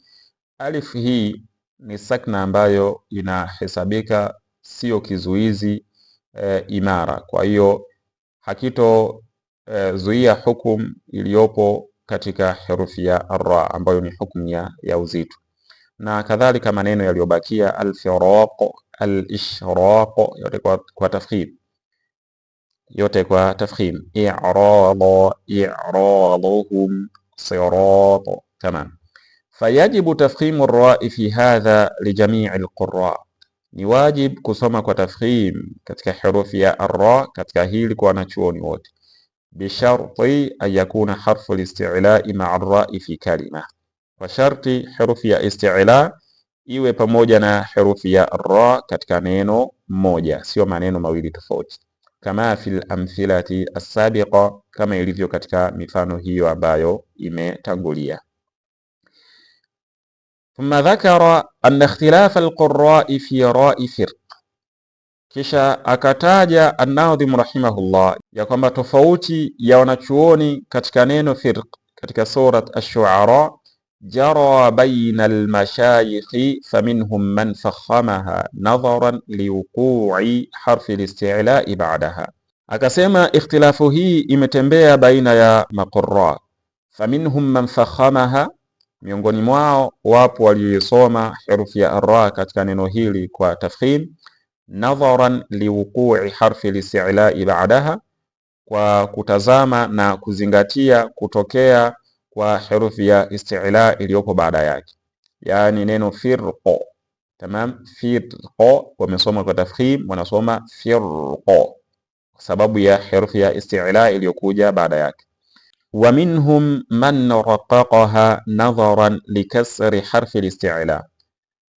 Alif hii ni sakna ambayo inahesabika sio kizuizi imara, kwa hiyo hakito zuia hukum iliyopo katika herufi ya ra ambayo ni hukumu ya uzito. Na kadhalika maneno yaliyobakia al-firaq, al-ishraq, yote kwa tafkhim, i'rada, i'raduhum, sirat, tamam. Fayajibu tafkhimu ar-ra fi hadha li jami' al-qurra, ni wajib kusoma kwa tafkhim katika herufi ya ar-ra katika hili kwa wanachuoni wote, bisharti an yakuna harfu al-isti'la ma'a ar-ra fi kalima, kwa sharti herufi ya isti'la iwe pamoja na herufi ya ra katika neno moja, sio maneno mawili tofauti, kama fil amthilati as-sabiqa, kama ilivyo katika mifano hiyo ambayo imetangulia. Thumma dhakara anna ikhtilafa al-qurra'i fi ra'i firq, kisha akataja An-Nadhim rahimahullah ya kwamba tofauti ya wanachuoni katika neno firq katika surat Ash-Shu'ara, jara baina al-mashayikhi faminhum man fakhamaha nadharan liwuqu'i harfi al-isti'la'i ba'daha. Akasema ikhtilafu hii imetembea baina ya maqurra, faminhum man fakhamaha, miongoni mwao wapo waliosoma herufi ya ra katika neno hili kwa tafkhim, nadharan liwuqu'i harfi al-isti'la'i ba'daha, kwa kutazama na kuzingatia kutokea kwa herufi ya isti'la iliyopo baada yake, yani neno firqa, tamam, firqa wamesoma kwa tafkhim, wanasoma firqa kwa sababu ya herufi ya isti'la iliyokuja baada yake. Wa minhum man raqaqaha nadharan likasri harfi al-isti'la,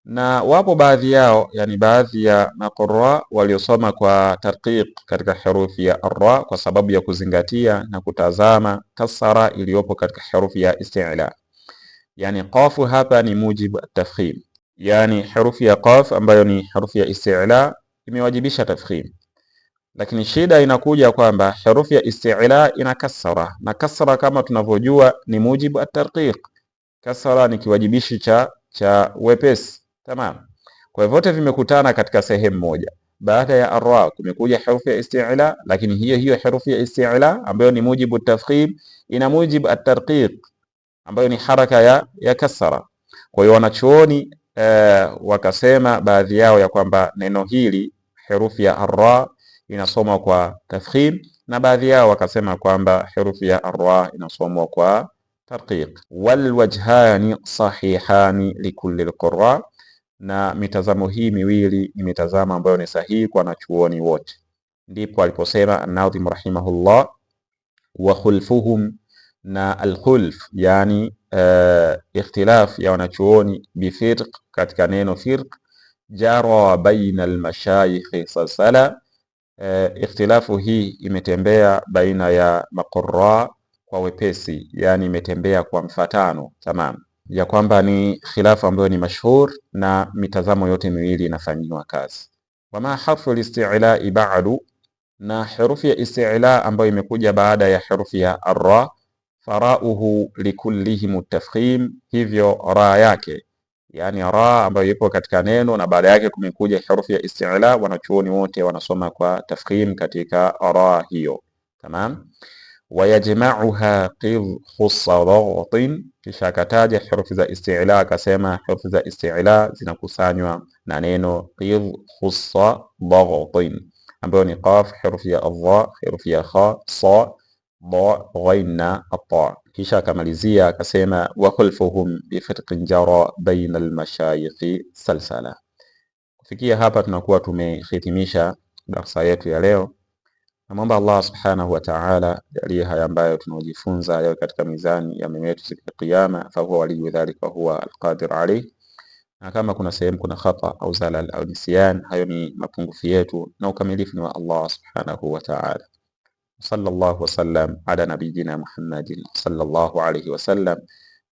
na wapo baadhi yao, yani baadhi ya maqurra waliosoma kwa tarqiq katika herufi ya ra kwa sababu ya kuzingatia na kutazama kasra iliyopo katika herufi ya isti'la. Yani qafu hapa ni mujibu at-tafkhim, yani herufi ya qaf ambayo ni herufi ya isti'la imewajibisha tafkhim. Lakini shida inakuja kwamba herufi ya isti'la ina kasra, na kasra kama tunavyojua ni mujibu at-tarqiq. Kasra ni kiwajibishi cha wepesi. Tamam. Kwa hivyo vote vimekutana katika sehemu moja. Baada ya arra kumekuja herufi ya isti'la, lakini hiyo herufi ya isti'la ambayo ni mujibu at-tafkhim ina mujibu at-tarqiq ambayo ni haraka ya kasra. Kwa hiyo wanachuoni wakasema baadhi yao ya kwamba neno hili herufi ya arra inasomwa kwa tafkhim, na baadhi yao wakasema kwamba herufi ya arra inasomwa kwa tarqiq. Wal wajhani sahihani likulli alqurra, na mitazamo hii miwili ni mitazamo ambayo ni sahihi kwa wanachuoni wote. Ndipo aliposema an-Nadhim rahimahullah, wa khulfuhum, na al-khulf yani ikhtilaf ya wanachuoni bifirq, katika neno firq, jara baina al-mashayikh salsala, ikhtilafu hii imetembea baina ya maqurra kwa wepesi, yani imetembea kwa mfatano. Tamam, ya kwamba ni khilafu ambayo ni mashhur na mitazamo yote miwili inafanywa kazi. Wama harfu al-isti'la ba'du, na herufi ya isti'la ambayo imekuja baada ya herufi ya arra, farauhu likullihim at-tafkhim, hivyo ra yake, yani ra ambayo ipo katika neno na baada yake kumekuja herufi ya isti'la, wanachuoni wote wanasoma kwa tafkhim katika ra hiyo. Tamam. Wayajma'uha qidh khussa dhaghatin, kisha akataja herufi za isti'la akasema herufi za isti'la zinakusanywa na neno qidh khussa dhaghatin, ambayo ni qaf, herufi ya adha, herufi ya kha, sa, da, ghain na at-ta. Kisha akamalizia akasema wa khulfuhum bifirqin jara baina al-mashayikh salsala. Kufikia hapa tunakuwa tumehitimisha darasa yetu ya leo. Namwomba Allah subhanahu wa ta'ala jalie haya ambayo tunaojifunza leo katika mizani ya mema yetu siku ya Kiyama, fa huwa waliyu dhalika huwa alqadir alayh. Na kama kuna sehemu kuna khata au zalal au nisyan, hayo ni mapungufu yetu na ukamilifu ni wa Allah subhanahu wa ta'ala. Sallallahu wasallam ala nabiyyina Muhammadin sallallahu alayhi wasallam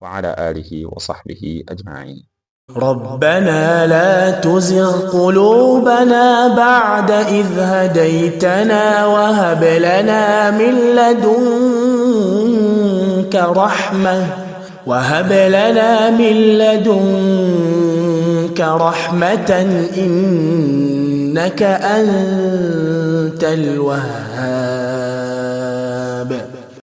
wa ala alihi wa sahbihi ajma'in. ربنا لا تزغ قلوبنا بعد إذ هديتنا وهب لنا من لدنك رحمة إنك أنت الوهاب.